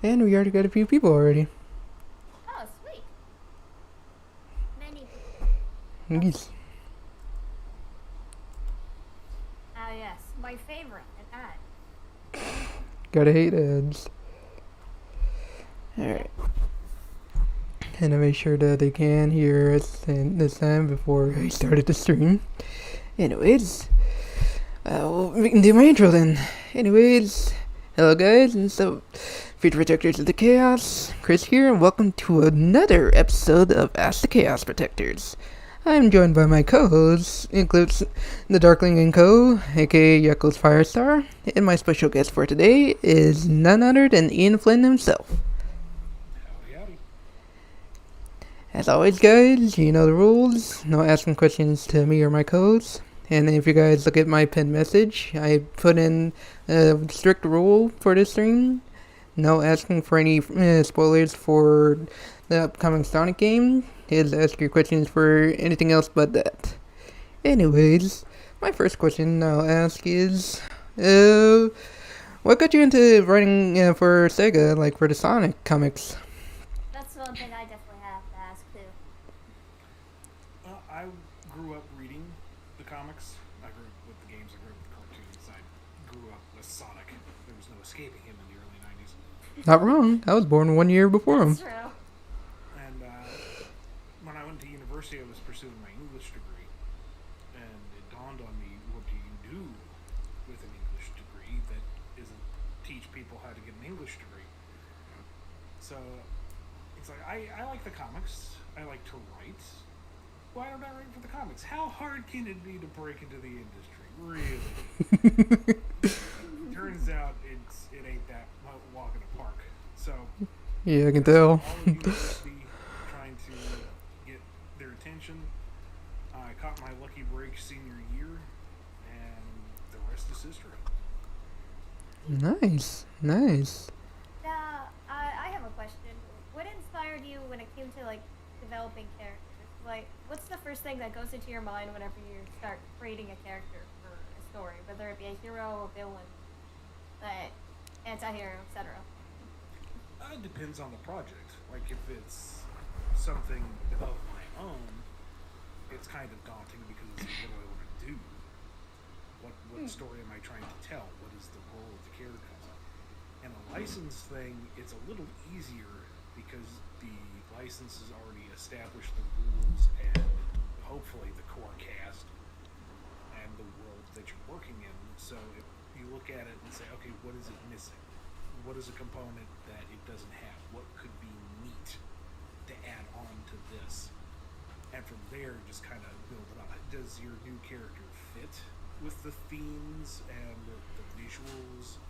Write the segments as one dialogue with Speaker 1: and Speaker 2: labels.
Speaker 1: And we already got a few people already.
Speaker 2: Oh, sweet. Many people.
Speaker 1: Yes.
Speaker 2: Ah, yes. My favorite, an ad.
Speaker 1: Gotta hate ads. Alright. And I make sure that they can hear us this time before I started the stream. Anyways, we can do my intro then. Anyways, hello guys, and so, future protectors of the chaos, Chris here, and welcome to another episode of Ask the Chaos Protectors. I'm joined by my co-hosts, includes the Darkling and Co., aka Yuckles Firestar, and my special guest for today is none other than Ian Flynn himself.
Speaker 3: Howdy, howdy.
Speaker 1: As always, guys, you know the rules. No asking questions to me or my co-hosts. And if you guys look at my pinned message, I put in a strict rule for this stream. No asking for any spoilers for the upcoming Sonic game. Is ask your questions for anything else but that. Anyways, my first question I'll ask is, what got you into writing for Sega, like for the Sonic comics?
Speaker 2: That's one thing I definitely have to ask too.
Speaker 3: I grew up reading the comics. I grew up with the games. I grew up with the cartoons. I grew up with Sonic. There was no escaping him in the early 90s.
Speaker 1: Not wrong. I was born 1 year before him.
Speaker 2: That's true.
Speaker 3: And when I went to university, I was pursuing my English degree. And it dawned on me, what do you do with an English degree that isn't teach people how to get an English degree? So it's like, I like the comics. I like to write. Why don't I write for the comics? How hard can it be to break into the industry? Really? Turns out it ain't that walk in the park. So
Speaker 1: Yeah, I can tell.
Speaker 3: all of university trying to get their attention. I caught my lucky break senior year, and the rest is history.
Speaker 1: Nice, nice.
Speaker 2: Now, I have a question. What inspired you when it came to like developing characters? Like, what's the first thing that goes into your mind whenever you start creating a character for a story, whether it be a hero, a villain, anti-hero, etc.?
Speaker 3: It depends on the project. Like if it's something of my own, it's kind of daunting because it's what do I want to do? What story am I trying to tell? What is the role of the character? And a license thing, it's a little easier because the license has already established the rules and hopefully the core cast and the world that you're working in. So if you look at it and say, okay, what is it missing? What is a component that it doesn't have? What could be neat to add on to this? And from there, just kind of build it up. Does your new character fit with the themes and the visuals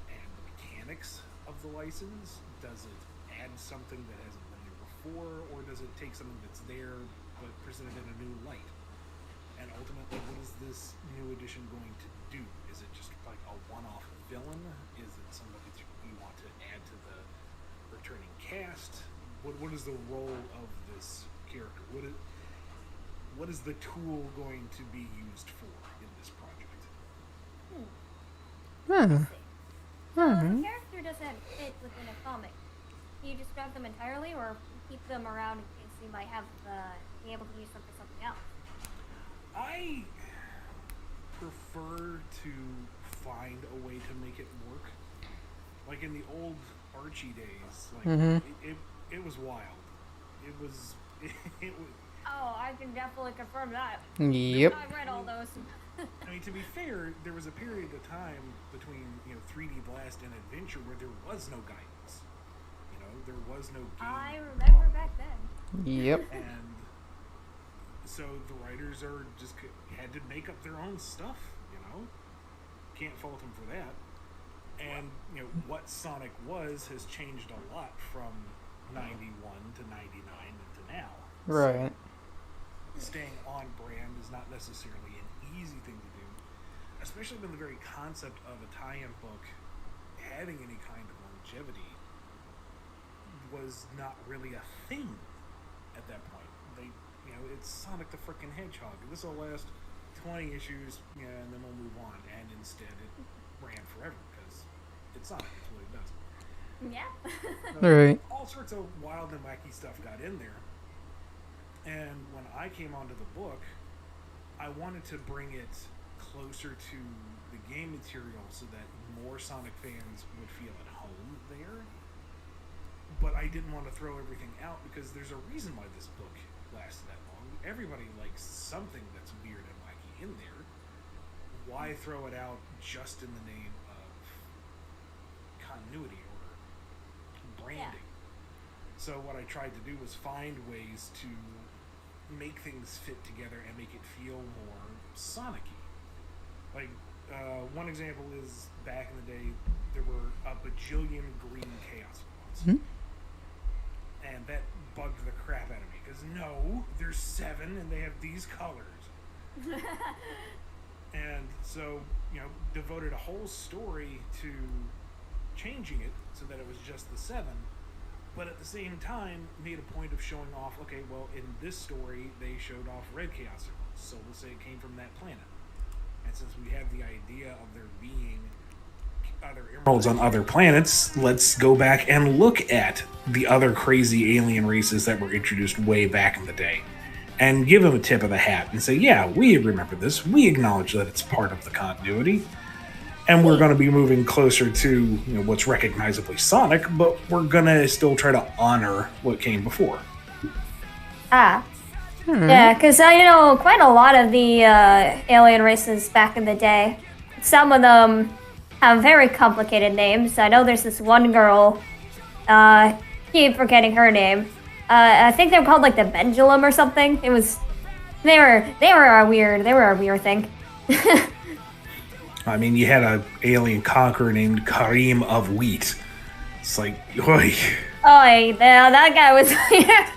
Speaker 3: and the mechanics of the license? Does it add something that hasn't been there before, or does it take something that's there but presented in a new light? And ultimately, what is this new edition going to do? Is it just like a one-off villain? Is it somebody that you want to add to the returning cast? What is the role of this character? What is the tool going to be used for in this project?
Speaker 1: Huh.
Speaker 2: So if a
Speaker 1: Alright.
Speaker 2: character doesn't fit within a comic, do you just grab them entirely, or keep them around in case you might have be able to use them for something else?
Speaker 3: I prefer to find a way to make it work. Like in the old Archie days, like it was wild. It was it was.
Speaker 2: Oh, I can definitely confirm that.
Speaker 1: Yep.
Speaker 2: I read all those.
Speaker 3: I mean, to be fair, there was a period of time between 3D Blast and Adventure where there was no guidance. There was no game.
Speaker 2: I remember back then.
Speaker 1: Yep.
Speaker 3: And so the writers had to make up their own stuff. Can't fault them for that. And what Sonic has changed a lot from 91 to 99 to now.
Speaker 1: Right.
Speaker 3: Staying on brand is not necessarily an easy thing to do, especially when the very concept of a tie-in book having any kind of longevity was not really a thing at that point. It's Sonic the frickin' Hedgehog. This will last 20 issues, and then we'll move on. And instead, it ran forever because it's Sonic. That's what it does.
Speaker 2: Yeah.
Speaker 1: Alright.
Speaker 3: All sorts of wild and wacky stuff got in there. And when I came onto the book, I wanted to bring it closer to the game material so that more Sonic fans would feel at home there. But I didn't want to throw everything out because there's a reason why this book lasted that long. Everybody likes something that's weird and wacky in there. Why throw it out just in the name of continuity or branding? Yeah. So what I tried to do was find ways to make things fit together and make it feel more Sonic-y. Like, one example is back in the day, there were a bajillion green Chaos Bots.
Speaker 1: Hmm?
Speaker 3: And that bugged the crap out of me, because no, there's 7 and they have these colors. And so, devoted a whole story to changing it so that it was just the 7, but at the same time made a point of showing off, okay, well, in this story they showed off red Chaos Emeralds, so we'll say it came from that planet. And since we have the idea of there being other emeralds on other planets, let's go back and look at the other crazy alien races that were introduced way back in the day and give them a tip of the hat and say, yeah, we remember this, we acknowledge that it's part of the continuity, and we're going to be moving closer to what's recognizably Sonic, but we're going to still try to honor what came before.
Speaker 2: Yeah, because I know quite a lot of the alien races back in the day. Some of them have very complicated names. I know there's this one girl, keep forgetting her name. I think they were called like the Pendulum or something. They were a weird thing.
Speaker 3: I mean, you had an alien conqueror named Kareem of Wheat. It's like, oi.
Speaker 2: Oi, that guy was weird.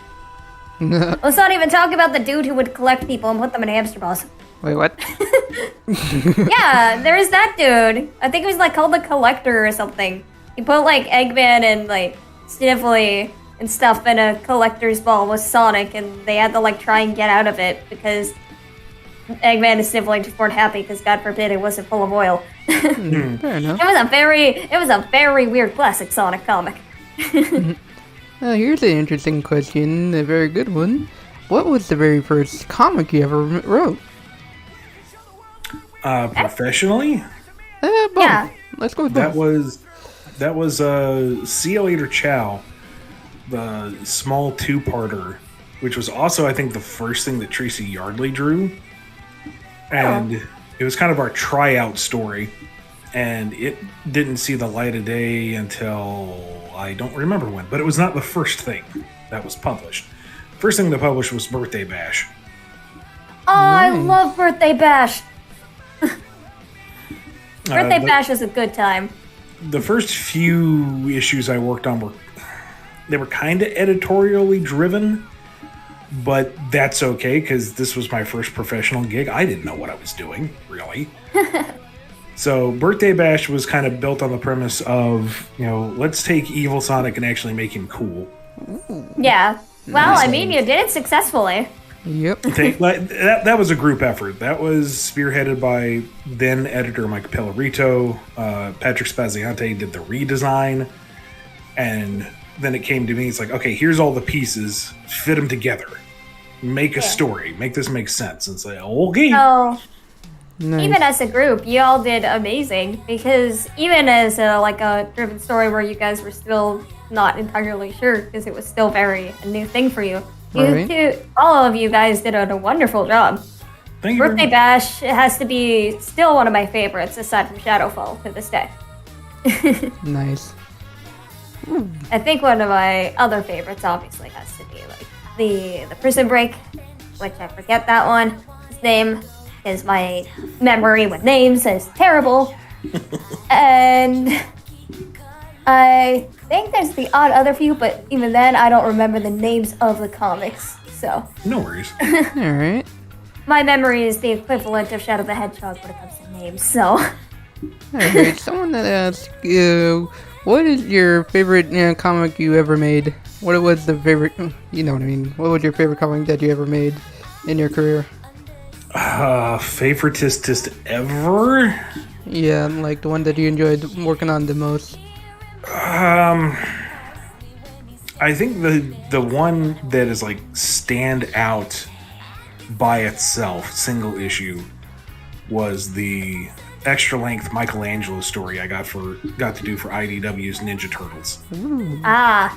Speaker 2: Let's not even talk about the dude who would collect people and put them in hamster balls.
Speaker 1: Wait, what?
Speaker 2: Yeah, there's that dude. I think it was like called the Collector or something. He put like Eggman and like Sniffly and stuff in a collector's ball with Sonic, and they had to like try and get out of it because Eggman and Sniffly just weren't happy because God forbid it wasn't full of oil.
Speaker 1: Fair enough.
Speaker 2: It was a very weird classic Sonic comic.
Speaker 1: Here's an interesting question, a very good one. What was the very first comic you ever wrote?
Speaker 3: Professionally?
Speaker 1: Both.
Speaker 2: Yeah.
Speaker 1: Let's go with both.
Speaker 3: That was See You Later Chow, the small 2-parter, which was also, I think, the first thing that Tracy Yardley drew. And it was kind of our tryout story. And it didn't see the light of day until I don't remember when. But it was not the first thing that was published. First thing that published was Birthday Bash.
Speaker 2: Oh, nice. I love Birthday Bash. Birthday Bash was a good time.
Speaker 3: The first few issues I worked on were kind of editorially driven, but that's okay because this was my first professional gig. I didn't know what I was doing, really. So Birthday Bash was kind of built on the premise of, let's take Evil Sonic and actually make him cool.
Speaker 2: Yeah. Well, I mean, you did it successfully.
Speaker 1: Yep.
Speaker 3: That was a group effort. That was spearheaded by then editor Mike Pellerito. Patrick Spaziante did the redesign. And then it came to me. It's like, okay, here's all the pieces. Fit them together. Make a story. Make this make sense. And say, okay.
Speaker 2: Oh.
Speaker 1: Nice.
Speaker 2: Even as a group, you all did amazing. Because even as a driven story where you guys were still not entirely sure, because it was still a new thing for you. All of you guys did a wonderful job.
Speaker 3: Thank you.
Speaker 2: Birthday Bash has to be still one of my favorites, aside from Shadowfall, to this day.
Speaker 1: Nice.
Speaker 2: I think one of my other favorites obviously has to be like the Prison Break, which I forget that one. His name is my memory with names is terrible. And I think there's the odd other few, but even then I don't remember the names of the comics, so.
Speaker 3: No worries.
Speaker 1: Alright.
Speaker 2: My memory is the equivalent of Shadow the Hedgehog when it comes to names, so.
Speaker 1: Alright, someone that asked, what is your favorite comic you ever made? What was the favorite, you know what I mean? What was your favorite comic that you ever made in your career?
Speaker 3: Favoritist ever?
Speaker 1: Yeah, like the one that you enjoyed working on the most.
Speaker 3: I think the one that is like stand out by itself, single issue, was the extra length Michelangelo story I got to do for IDW's Ninja Turtles.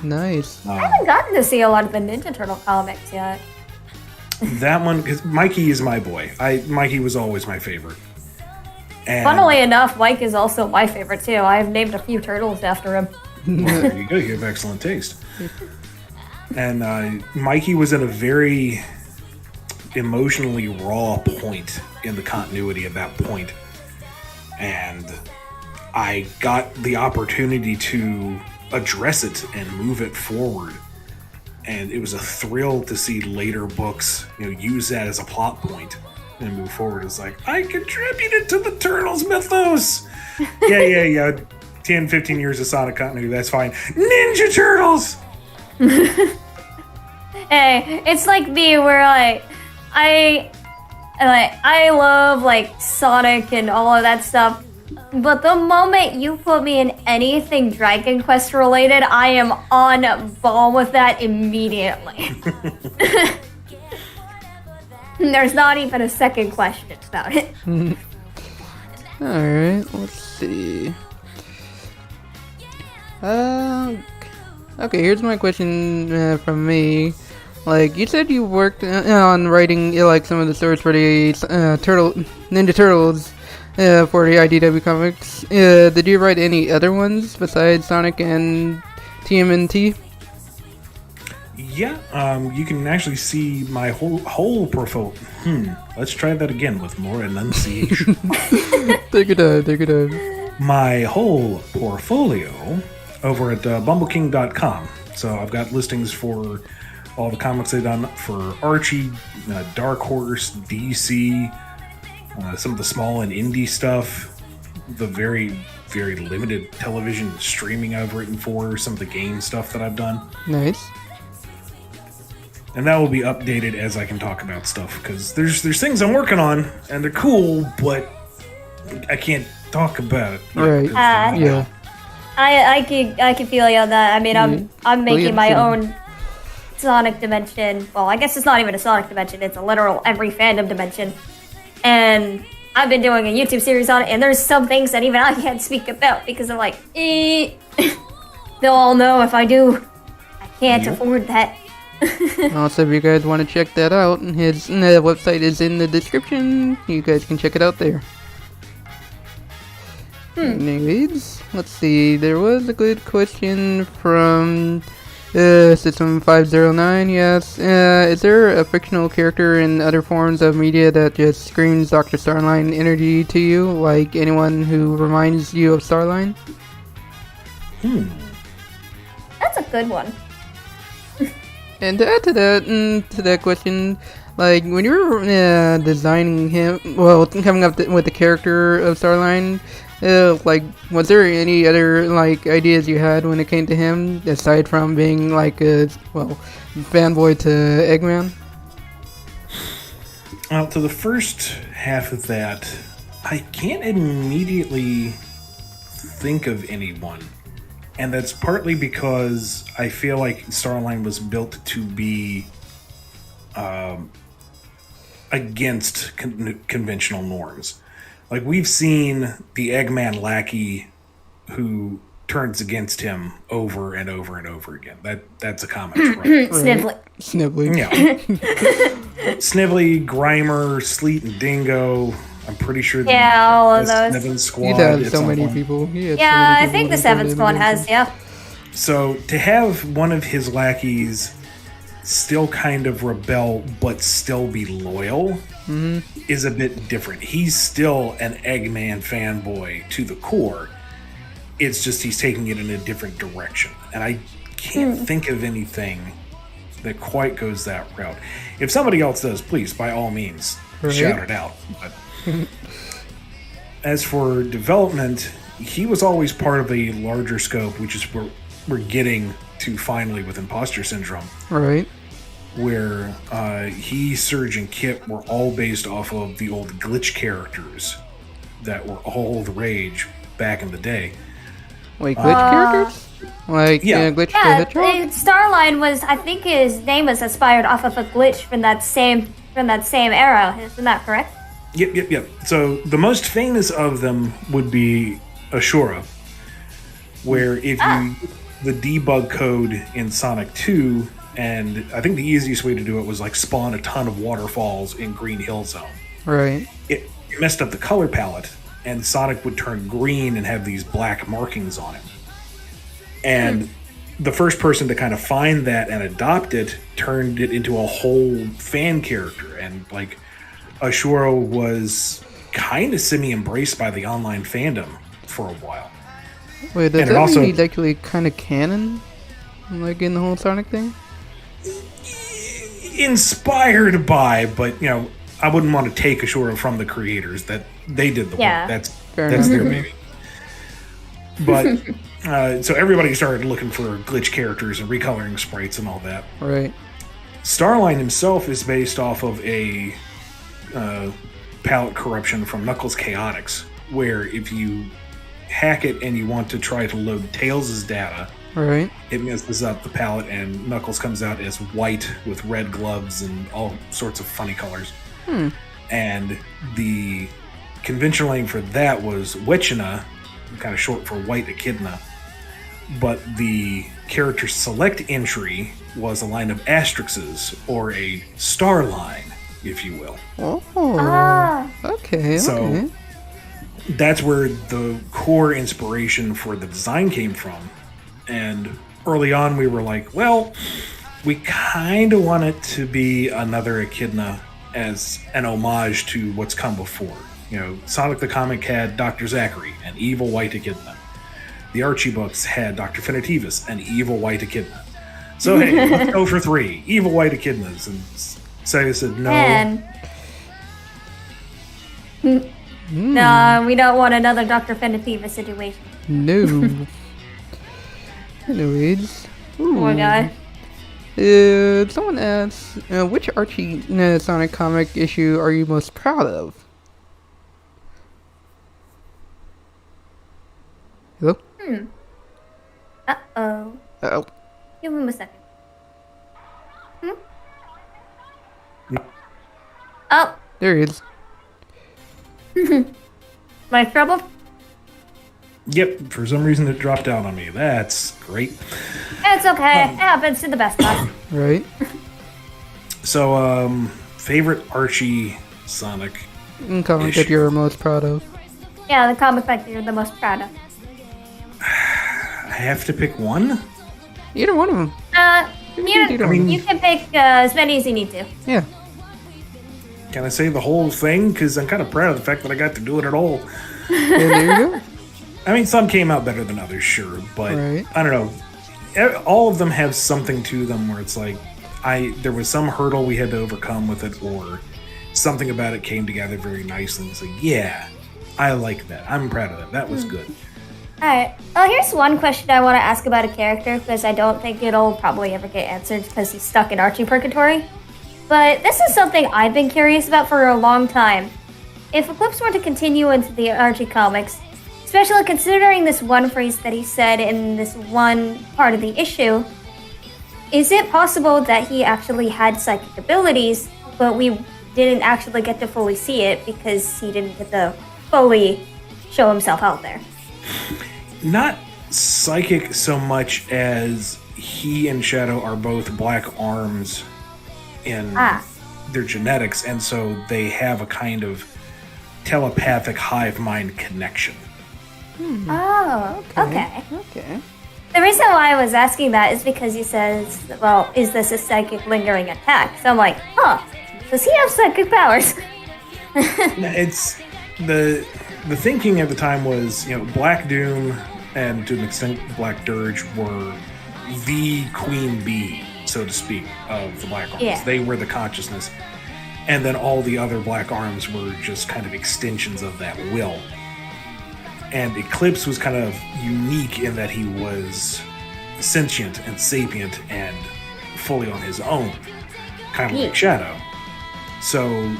Speaker 1: Nice.
Speaker 2: I haven't gotten to see a lot of the Ninja Turtle comics yet.
Speaker 3: That one, because Mikey is my boy. Mikey was always my favorite. And
Speaker 2: Funnily enough, Mike is also my favorite too. I've named a few turtles after him.
Speaker 3: well, there you go. You have excellent taste. And Mikey was at a very emotionally raw point in the continuity at that point. And I got the opportunity to address it and move it forward. And it was a thrill to see later books, use that as a plot point and move forward. It's like, I contributed to the Turtles mythos. Yeah. 10, 15 years of Sonic continuity, that's fine. Ninja Turtles!
Speaker 2: Hey, it's like me where I love Sonic and all of that stuff. But the moment you put me in anything Dragon Quest related, I am on ball with that immediately. There's not even a second question about it.
Speaker 1: Alright, let's see. Okay, here's my question from me. You said you worked on writing some of the stories for the Ninja Turtles for the IDW comics. Did you write any other ones besides Sonic and TMNT?
Speaker 3: Yeah, you can actually see my whole portfolio. Let's try that again with more enunciation.
Speaker 1: Take it out.
Speaker 3: My whole portfolio over at bumbleking.com. So I've got listings for all the comics I've done for Archie, Dark Horse, DC, some of the small and indie stuff, the very, very limited television streaming I've written for, some of the game stuff that I've done.
Speaker 1: Nice.
Speaker 3: And that will be updated as I can talk about stuff, because there's things I'm working on, and they're cool, but I can't talk about it.
Speaker 1: Right. Yeah.
Speaker 2: I can feel you on that. I mean, I'm making my own Sonic dimension. Well, I guess it's not even a Sonic dimension. It's a literal every fandom dimension. And I've been doing a YouTube series on it, and there's some things that even I can't speak about because I'm like, they'll all know if I do. I can't afford that.
Speaker 1: Also, if you guys want to check that out, his website is in the description. You guys can check it out there. Anyways, let's see. There was a good question from System 509. Yes. Is there a fictional character in other forms of media that just screams Dr. Starline energy to you? Like anyone who reminds you of Starline?
Speaker 2: That's a good one.
Speaker 1: And to add to that question, when you were designing him, coming up with the character of Starline, was there any other ideas you had when it came to him aside from being a fanboy to Eggman?
Speaker 3: To the first half of that, I can't immediately think of anyone. And that's partly because I feel like Starline was built to be against conventional norms. We've seen the Eggman lackey who turns against him over and over and over again. That's a comic, right?
Speaker 2: Snively.
Speaker 3: Yeah. Snively, Grimer, Sleet, and Dingo. I'm pretty sure
Speaker 2: all of those.
Speaker 3: Seven Squad.
Speaker 1: You'd have so many people.
Speaker 2: I think the Seven Squad has,
Speaker 3: So to have one of his lackeys still kind of rebel but still be loyal is a bit different. He's still an Eggman fanboy to the core. It's just he's taking it in a different direction. And I can't think of anything that quite goes that route. If somebody else does, please, by all means, shout it out. But as for development, he was always part of a larger scope, which is where we're getting to finally with Imposter Syndrome.
Speaker 1: Right.
Speaker 3: Where he, Surge, and Kip were all based off of the old glitch characters that were all the rage back in the day.
Speaker 1: Wait, glitch characters? Like
Speaker 3: Yeah.
Speaker 1: Glitch the
Speaker 2: Yeah,
Speaker 1: Hedgehog?
Speaker 2: Starline was. I think his name was inspired off of a glitch from that same era. Isn't that correct?
Speaker 3: Yep. So the most famous of them would be Ashura, where if you the debug code in Sonic 2, and I think the easiest way to do it was like spawn a ton of waterfalls in Green Hill Zone.
Speaker 1: Right.
Speaker 3: It messed up the color palette, and Sonic would turn green and have these black markings on him. And the first person to kind of find that and adopt it turned it into a whole fan character, and like Ashura was kind of semi-embraced by the online fandom for a while.
Speaker 1: Wait, does
Speaker 3: And it
Speaker 1: that
Speaker 3: also-
Speaker 1: mean he's actually kind of canon? Like in the whole Sonic thing?
Speaker 3: Inspired by, but you know, I wouldn't want to take Ashura from the creators. That they did the
Speaker 2: Yeah.
Speaker 3: work.
Speaker 1: Fair
Speaker 3: That's
Speaker 1: enough.
Speaker 3: their baby. But so everybody started looking for glitch characters and recoloring sprites and all that.
Speaker 1: Right.
Speaker 3: Starline himself is based off of a palette corruption from Knuckles Chaotix, where if you hack it and you want to try to load Tails' data,
Speaker 1: Right.
Speaker 3: it messes up the palette and Knuckles comes out as white with red gloves and all sorts of funny colors. And the conventional name for that was Wechina, kind of short for White Echidna. But the character select entry was a line of asterisks, or a star line, if you will.
Speaker 1: Oh.
Speaker 2: Ah.
Speaker 1: Okay.
Speaker 3: So-
Speaker 1: Okay.
Speaker 3: That's where the core inspiration for the design came from. And early on, we were like, well, we kind of want it to be another Echidna as an homage to what's come before. You know, Sonic the Comic had Dr. Zachary, an evil white Echidna. The Archie books had Dr. Finitivus, an evil white Echidna. So hey, let's go for 3 evil white Echidnas. And Sega said no.
Speaker 2: And no, we don't want another Dr. Fenitiva situation.
Speaker 1: No. Anyways. Ooh.
Speaker 2: Oh my god.
Speaker 1: Someone asks, which Archie Sonic comic issue are you most proud of? Hello?
Speaker 2: Uh-oh.
Speaker 1: Oh.
Speaker 2: Give him a second. Oh,
Speaker 1: There he is.
Speaker 2: my trouble?
Speaker 3: Yep, for some reason it dropped out on me. That's great.
Speaker 2: It's okay. It happens to the best of us.
Speaker 1: Right?
Speaker 3: So, favorite Archie Sonic?
Speaker 1: Comic that
Speaker 3: Issue.
Speaker 1: you're most proud of.
Speaker 2: Yeah, the comic book you're the most proud of.
Speaker 3: I have to pick one?
Speaker 1: Either one of them.
Speaker 2: You can pick as many as you need to.
Speaker 1: Yeah.
Speaker 3: Can I say the whole thing? Because I'm kind of proud of the fact that I got to do it at all.
Speaker 1: Yeah, there you go.
Speaker 3: I mean, some came out better than others, sure, but
Speaker 1: Right.
Speaker 3: I don't know. All of them have something to them where it's like, there was some hurdle we had to overcome with it, or something about it came together very nicely. It's like, yeah, I like that. I'm proud of that. That was good.
Speaker 2: Alright. Well, here's one question I want to ask about a character, because I don't think it'll probably ever get answered because he's stuck in Archie Purgatory. But this is something I've been curious about for a long time. If Eclipse were to continue into the Archie comics, especially considering this one phrase that he said in this one part of the issue, is it possible that he actually had psychic abilities, but we didn't actually get to fully see it because he didn't get to fully show himself out there?
Speaker 3: Not psychic so much as he and Shadow are both black arms in their genetics, and so they have a kind of telepathic hive mind connection.
Speaker 2: Oh, okay.
Speaker 1: Okay.
Speaker 2: The reason why I was asking that is because he says, well, is this a psychic lingering attack? So I'm like, does he have psychic powers?
Speaker 3: It's the thinking at the time was, you know, Black Doom and to an extent Black Dirge were the queen bee, so to speak, of the Black Arms.
Speaker 2: Yeah.
Speaker 3: They were the consciousness. And then all the other Black Arms were just kind of extensions of that will. And Eclipse was kind of unique in that he was sentient and sapient and fully on his own, kind of
Speaker 2: Yeah.
Speaker 3: like Shadow. So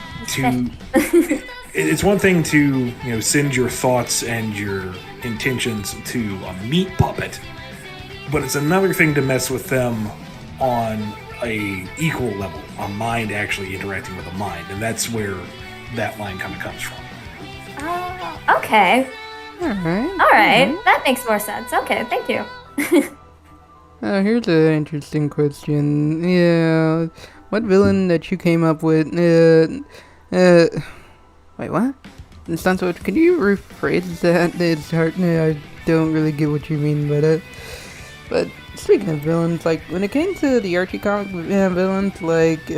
Speaker 3: it's one thing to, you know, send your thoughts and your intentions to a meat puppet, but it's another thing to mess with them on a equal level, a mind actually interacting with a mind, and that's where that line kind of comes from.
Speaker 2: Oh, okay. All right. That makes more sense. Okay, thank you.
Speaker 1: Here's an interesting question. Yeah, what villain that you came up with? Wait, what? Stanzo, can you rephrase that? It's hard. I don't really get what you mean by that. But speaking of villains, like when it came to the Archie comic villains, like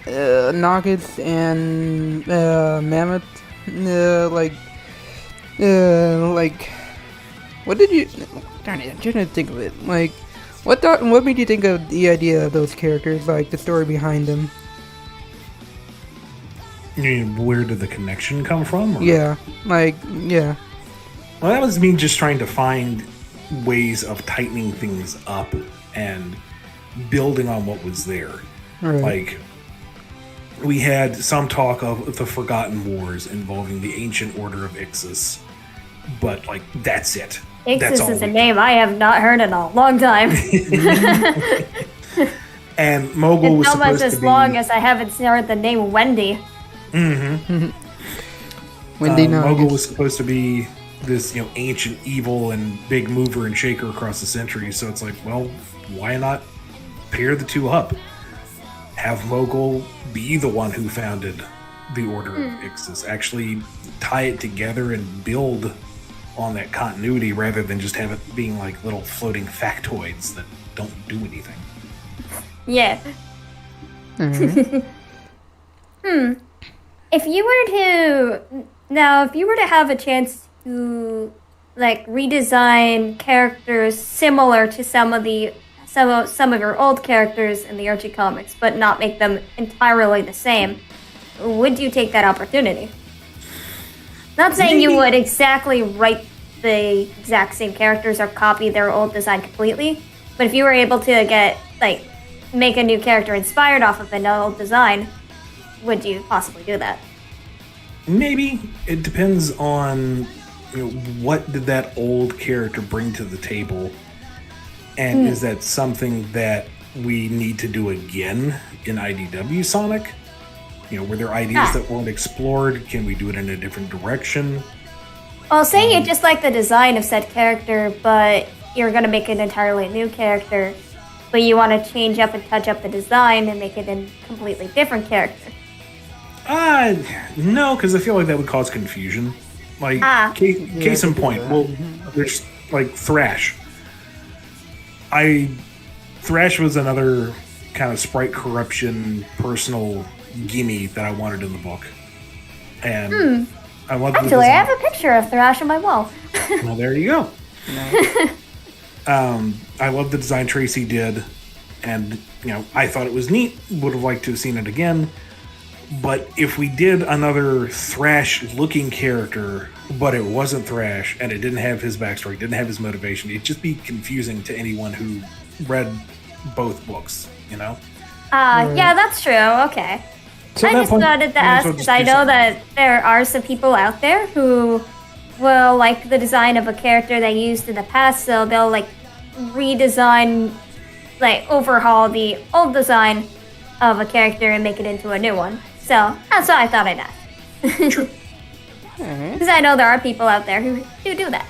Speaker 1: Nuggets and Mammoth, like what did you? Darn it, I'm trying to think of it. Like, what made you think of the idea of those characters? Like the story behind them.
Speaker 3: You mean, where did the connection come from? Or?
Speaker 1: Yeah, yeah.
Speaker 3: Well, that was me just trying to find ways of tightening things up and building on what was there.
Speaker 1: Right.
Speaker 3: Like, we had some talk of the Forgotten Wars involving the Ancient Order of Ixis, but, like, that's it.
Speaker 2: Ixis is a name I have not heard in a long time.
Speaker 3: And Mogul was supposed to be...
Speaker 2: almost as long as I haven't heard the name Wendy.
Speaker 3: Mm-hmm.
Speaker 1: Wendy
Speaker 3: Mogul was supposed to be this, ancient evil and big mover and shaker across the centuries, so it's like, well, why not pair the two up? Have Mogul be the one who founded the Order of Ixis. Actually tie it together and build on that continuity rather than just have it being like little floating factoids that don't do anything.
Speaker 2: Yeah.
Speaker 1: Mm-hmm.
Speaker 2: If you were to have a chance to like redesign characters similar to some of your old characters in the Archie comics, but not make them entirely the same, would you take that opportunity? Not saying you would exactly write the exact same characters or copy their old design completely, but if you were able to make a new character inspired off of an old design, would you possibly do that?
Speaker 3: Maybe. It depends on what did that old character bring to the table, and is that something that we need to do again in IDW Sonic? Were there ideas that weren't explored? Can we do it in a different direction?
Speaker 2: Well, say you just like the design of said character, but you're going to make an entirely new character, but you want to change up and touch up the design and make it a completely different character.
Speaker 3: No, because I feel like that would cause confusion. Like, case in point, well, there's, like, Thrash. Thrash was another kind of sprite corruption, personal gimme that I wanted in the book. And I love the design.
Speaker 2: Actually, I have a picture of Thrash on my wall.
Speaker 3: Well, there you go. I love the design Tracy did, and I thought it was neat. Would have liked to have seen it again. But if we did another Thrash-looking character, but it wasn't Thrash, and it didn't have his backstory, didn't have his motivation, it'd just be confusing to anyone who read both books,
Speaker 2: Yeah, that's true. Okay.
Speaker 3: So
Speaker 2: I just wanted to ask because I know that there are some people out there who will like the design of a character they used in the past, so they'll redesign, overhaul the old design of a character and make it into a new one. So that's what I thought I'd ask.
Speaker 3: True.
Speaker 2: Because I know there are people out there who do that.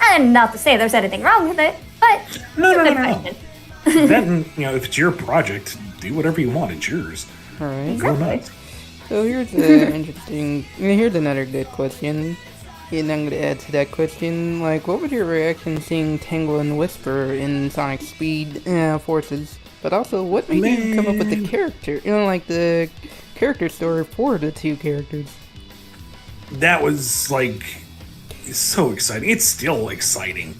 Speaker 2: And not to say there's anything wrong with it, but
Speaker 3: no.
Speaker 2: question.
Speaker 3: Then, if it's your project, do whatever you want. It's yours.
Speaker 1: All right.
Speaker 3: Go nuts.
Speaker 1: So here's another good question. And I'm going to add to that question, what was your reaction seeing Tingle and Whisper in Sonic Speed Forces? But also, what made you come up with the character? The character story for the two characters.
Speaker 3: That was, so exciting. It's still exciting.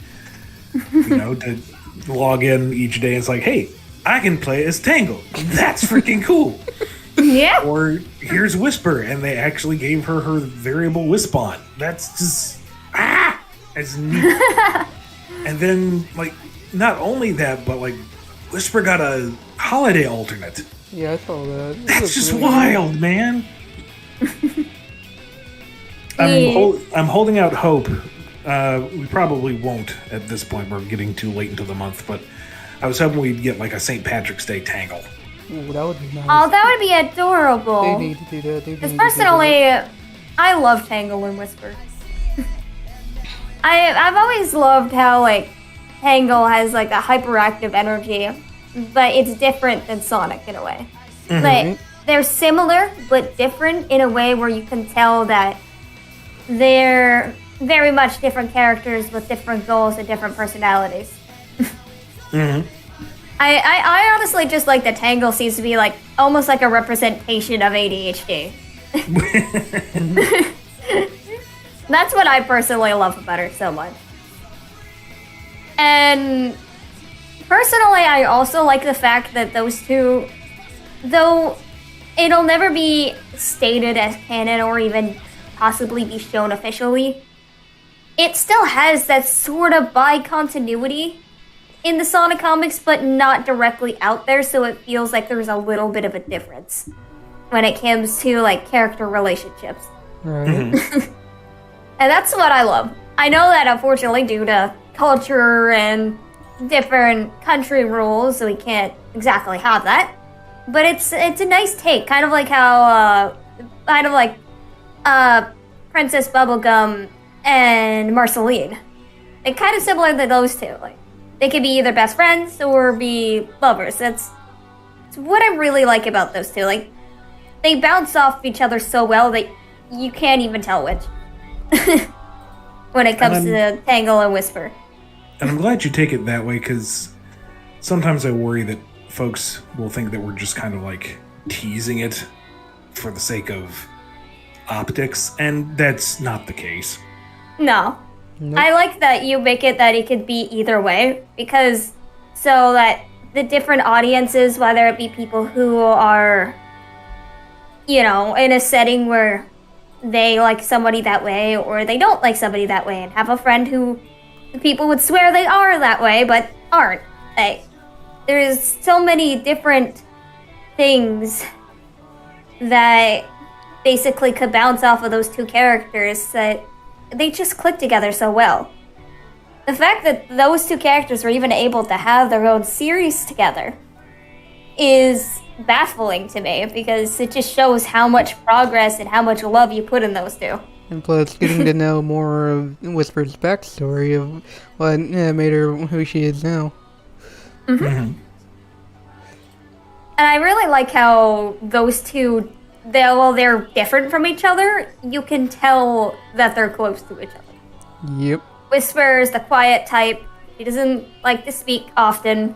Speaker 3: To log in each day and it's like, hey, I can play as Tingle. That's freaking cool.
Speaker 2: Yeah.
Speaker 3: Or here's Whisper, and they actually gave her variable Wispon. That's just it's neat. And then not only that, but Whisper got a holiday alternate.
Speaker 1: Yeah, I saw that.
Speaker 3: That's just wild, man. I'm holding out hope. We probably won't at this point. We're getting too late into the month, but I was hoping we'd get like a St. Patrick's Day Tangle.
Speaker 1: Ooh, that would be nice.
Speaker 2: Oh, that would be adorable.
Speaker 1: They need to do that.
Speaker 2: Because personally, I love Tingle and Whisper. I've always loved how like Tingle has like a hyperactive energy, but it's different than Sonic in a way.
Speaker 1: Mm-hmm.
Speaker 2: But they're similar, but different in a way where you can tell that they're very much different characters with different goals and different personalities.
Speaker 3: Mm-hmm.
Speaker 2: I honestly just like that Tingle seems to be like almost like a representation of ADHD. That's what I personally love about her so much. And personally, I also like the fact that those two, though it'll never be stated as canon or even possibly be shown officially, it still has that sort of bi-continuity in the Sonic comics, but not directly out there, so it feels like there's a little bit of a difference when it comes to like character relationships.
Speaker 1: Right.
Speaker 3: Mm-hmm.
Speaker 2: And that's what I love. I know that unfortunately due to culture and different country rules, we can't exactly have that. But it's a nice take, kind of like how Princess Bubblegum and Marceline. They're kind of similar to those two. Like they could be either best friends or be lovers. That's what I really like about those two. Like they bounce off each other so well that you can't even tell which. When it comes to Tingle and Whisper.
Speaker 3: And I'm glad you take it that way, because sometimes I worry that folks will think that we're just kind of like teasing it for the sake of optics, and that's not the case.
Speaker 2: No.
Speaker 1: Nope.
Speaker 2: I like that you make it that it could be either way, because so that the different audiences, whether it be people who are, you know, in a setting where they like somebody that way or they don't like somebody that way, and have a friend who people would swear they are that way but aren't. Like, there's so many different things that basically could bounce off of those two characters that they just click together so well. The fact that those two characters were even able to have their own series together is baffling to me, because it just shows how much progress and how much love you put in those two.
Speaker 1: And plus, getting to know more of Whisper's backstory of what made her who she is now.
Speaker 2: Mm-hmm.
Speaker 3: Mm-hmm.
Speaker 2: And I really like how those two, while they're different from each other, you can tell that they're close to each other.
Speaker 1: Yep.
Speaker 2: Whisper is the quiet type. She doesn't like to speak often.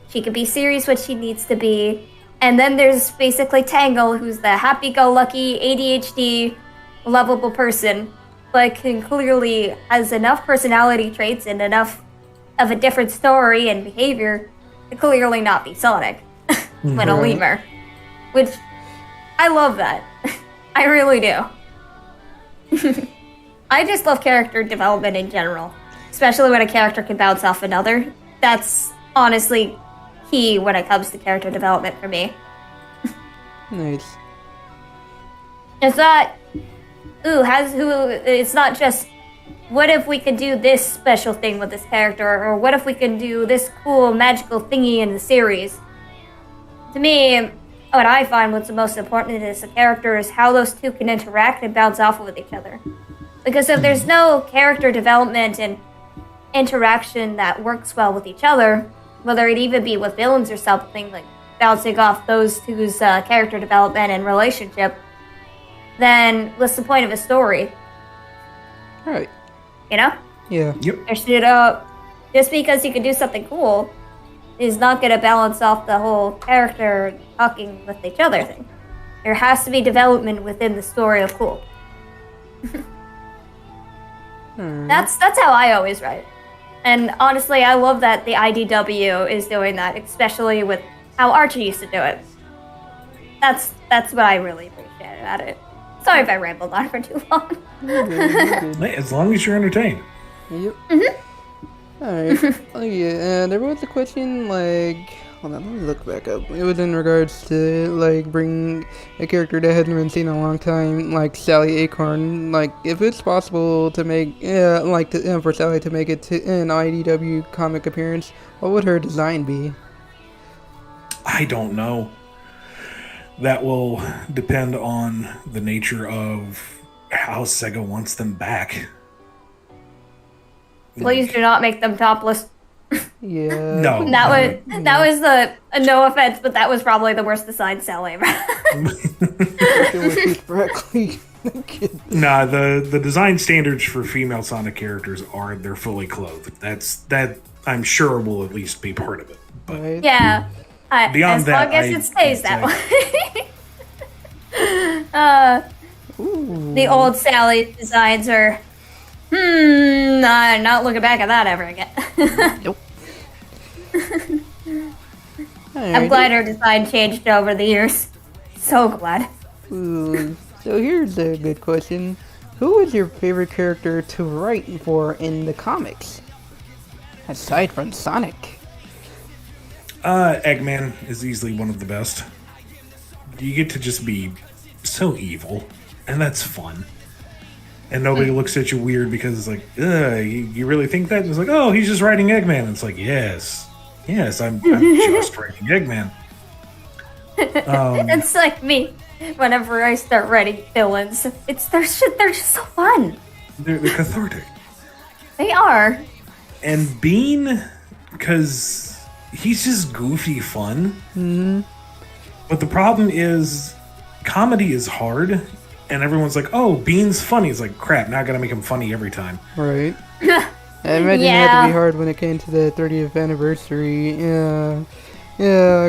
Speaker 2: She can be serious when she needs to be. And then there's basically Tingle, who's the happy-go-lucky, ADHD, lovable person, but can clearly has enough personality traits and enough of a different story and behavior to clearly not be Sonic when a lemur. Which, I love that. I really do. I just love character development in general, especially when a character can bounce off another. That's honestly key when it comes to character development for me.
Speaker 1: Nice.
Speaker 2: It's not, it's not just, what if we could do this special thing with this character, or what if we can do this cool magical thingy in the series. To me, what I find what's the most important is the character is how those two can interact and bounce off with each other. Because if there's no character development and interaction that works well with each other, whether it even be with villains or something, like bouncing off those two's character development and relationship, then what's the point of a story?
Speaker 1: Right.
Speaker 2: You know?
Speaker 1: Yeah.
Speaker 3: Yep.
Speaker 2: There should, just because you can do something cool is not going to balance off the whole character talking with each other thing. There has to be development within the story of cool. That's how I always write. And honestly, I love that the IDW is doing that, especially with how Archie used to do it. That's what I really appreciate about it. Sorry if I rambled on for too long.
Speaker 3: Hey, as long as you're entertained.
Speaker 1: Yep.
Speaker 2: Mm-hmm.
Speaker 1: Alright. Oh yeah, there was a question like, Hold on, let me look back up. It was in regards to like bringing a character that hasn't been seen in a long time, like Sally Acorn. Like, if it's possible to make, for Sally to make it to an IDW comic appearance, what would her design be?
Speaker 3: I don't know. That will depend on the nature of how Sega wants them back.
Speaker 2: Please do not make them topless.
Speaker 1: Yeah.
Speaker 3: No.
Speaker 2: That was the no offense, but that was probably the worst design Sally ever.
Speaker 3: Nah, the design standards for female Sonic characters are they're fully clothed. That I'm sure will at least be part of it. But
Speaker 1: Right.
Speaker 2: Yeah.
Speaker 3: Beyond
Speaker 2: as
Speaker 3: that,
Speaker 2: long as
Speaker 3: I-
Speaker 2: it stays that way. The old Sally designs are. I'm not looking back at that ever again.
Speaker 1: Nope.
Speaker 2: I'm glad her design changed over the years. So glad.
Speaker 1: Ooh, so here's a good question. Who is your favorite character to write for in the comics? Aside from Sonic.
Speaker 3: Eggman is easily one of the best. You get to just be so evil, and that's fun. And nobody looks at you weird because it's like, you really think that? And it's like, oh, he's just writing Eggman. And it's like, yes, I'm just writing Eggman.
Speaker 2: It's like me. Whenever I start writing villains, they're just so fun.
Speaker 3: They're cathartic.
Speaker 2: They are.
Speaker 3: And Bean, because he's just goofy fun.
Speaker 1: Mm-hmm.
Speaker 3: But the problem is, comedy is hard, and everyone's like, oh, Bean's funny. It's like, crap, now I gotta make him funny every time.
Speaker 1: Right. I imagine it had to be hard when it came to the 30th anniversary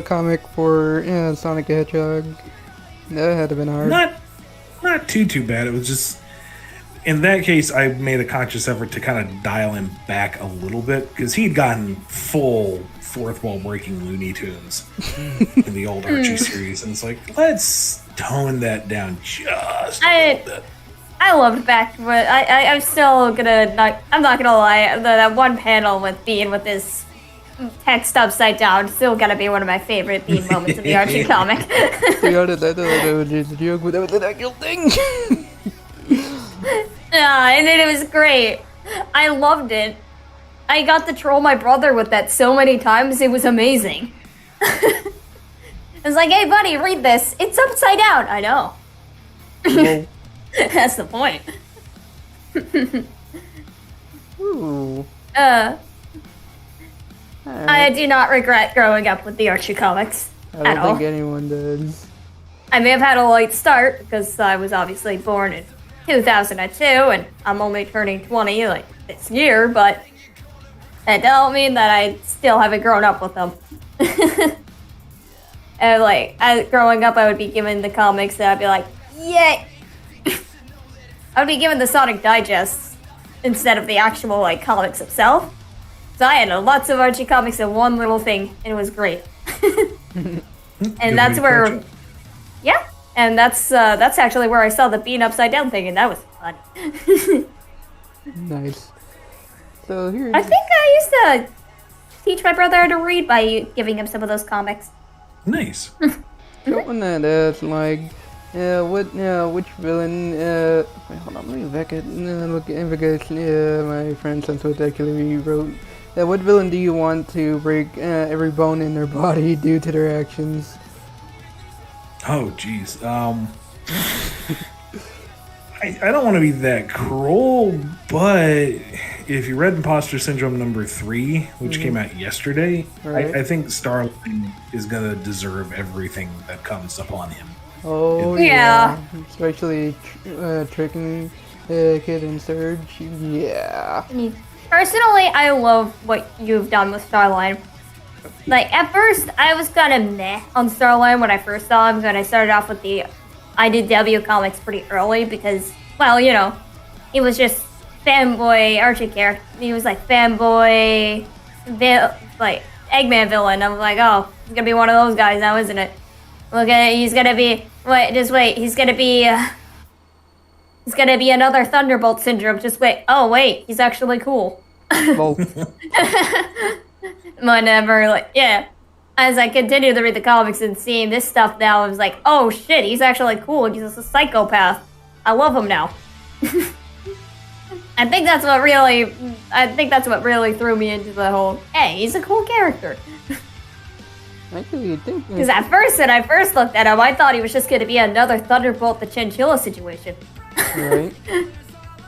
Speaker 1: comic for Sonic the Hedgehog. That had to have been hard.
Speaker 3: Not too bad. It was just, in that case, I made a conscious effort to kind of dial him back a little bit, because he'd gotten full fourth wall breaking Looney Tunes in the old Archie series, and it's like, let's tone that down just a little bit.
Speaker 2: I loved back, but I'm still gonna I'm not gonna lie. That one panel with Bean with his text upside down still gonna be one of my favorite Bean moments of the Archie comic.
Speaker 1: To be honest, I thought that was just a joke, but that was an actual thing.
Speaker 2: Yeah, and it was great. I loved it. I got to troll my brother with that so many times. It was amazing. I was like, "Hey, buddy, read this. It's upside down." I know.
Speaker 1: Whoa.
Speaker 2: That's the point.
Speaker 1: Ooh.
Speaker 2: I
Speaker 1: Alright.
Speaker 2: do not regret growing up with the Archie comics
Speaker 1: I
Speaker 2: at
Speaker 1: don't
Speaker 2: all.
Speaker 1: think anyone does.
Speaker 2: I may have had a late start because I was obviously born in 2002 and I'm only turning 20 like this year, but that don't mean that I still haven't grown up with them. And growing up, I would be given the comics and I'd be like, yay! I would be given the Sonic Digests instead of the actual comics itself. So I had lots of Archie comics in one little thing, and it was great. And that's where, yeah, and that's actually where I saw the Bean upside down thing, and that was fun.
Speaker 1: Nice. So here's
Speaker 2: I think I used to teach my brother how to read by giving him some of those comics.
Speaker 3: Nice.
Speaker 1: someone that asked, like, which villain, wait, hold on, let me back it, look, because, my friend Sunset actually wrote, what villain do you want to break every bone in their body due to their actions?
Speaker 3: Oh, jeez. I don't want to be that cruel, but if you read Imposter Syndrome number 3, which came out yesterday,
Speaker 1: Right.
Speaker 3: I think Starling is going to deserve everything that comes upon him.
Speaker 1: Oh,
Speaker 2: Yeah.
Speaker 1: especially tricking Kid and Surge, yeah.
Speaker 2: Personally, I love what you've done with Starline. Like, at first, I was kind of meh on Starline when I first saw him, when I started off with the IDW comics pretty early, because, well, you know, he was just fanboy Archie character. He was like fanboy, Eggman villain. I'm like, oh, he's gonna be one of those guys now, isn't it? Look at it, he's gonna be, he's gonna be another Thunderbolt syndrome. Just wait. Oh, wait, he's actually cool.
Speaker 1: Well,
Speaker 2: Whatever, yeah. as I continued to read the comics and seeing this stuff now, I was like, oh shit, he's actually cool. He's just a psychopath. I love him now. I think that's what really threw me into the whole, hey, he's a cool character.
Speaker 1: Actually, you think...
Speaker 2: Because at first, when I first looked at him, I thought he was just going to be another Thunderbolt the Chinchilla situation.
Speaker 1: Right.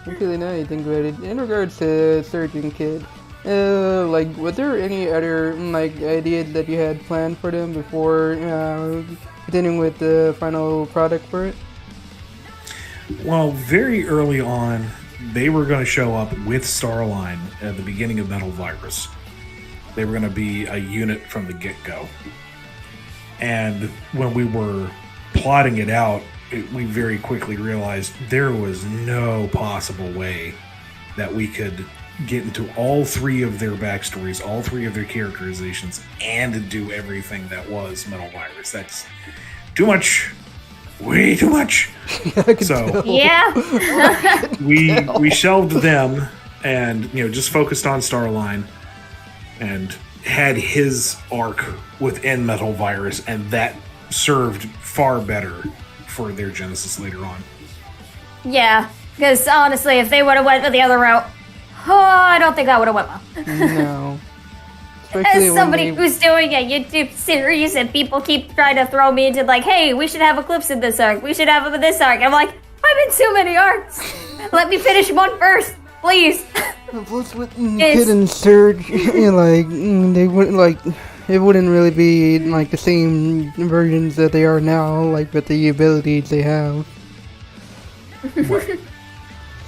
Speaker 1: Actually, now you think about it. In regards to Surgeon Kid, like, was there any other, like, ideas that you had planned for them before continuing with the final product for it?
Speaker 3: Well, very early on, they were going to show up with Starline at the beginning of Metal Virus. They were going to be a unit from the get-go. And when we were plotting it out, we very quickly realized there was no possible way that we could get into all three of their backstories, all three of their characterizations, and do everything that was Metal Virus. That's too much. Way too much. So
Speaker 2: yeah,
Speaker 3: we shelved them and just focused on Starline and had his arc within Metal Virus, and that served far better for their genesis later on.
Speaker 2: Yeah, because honestly, if they would have went the other route, I don't think I would have went well.
Speaker 1: No.
Speaker 2: As somebody who's doing a YouTube series and people keep trying to throw me into like, hey, we should have Eclipse in this arc, we should have him in this arc. I'm like, I'm in too many arcs. Let me finish one first, please.
Speaker 1: Plus with Kid and Surge, like, they wouldn't, like, it wouldn't really be like the same versions that they are now, like with the abilities they have.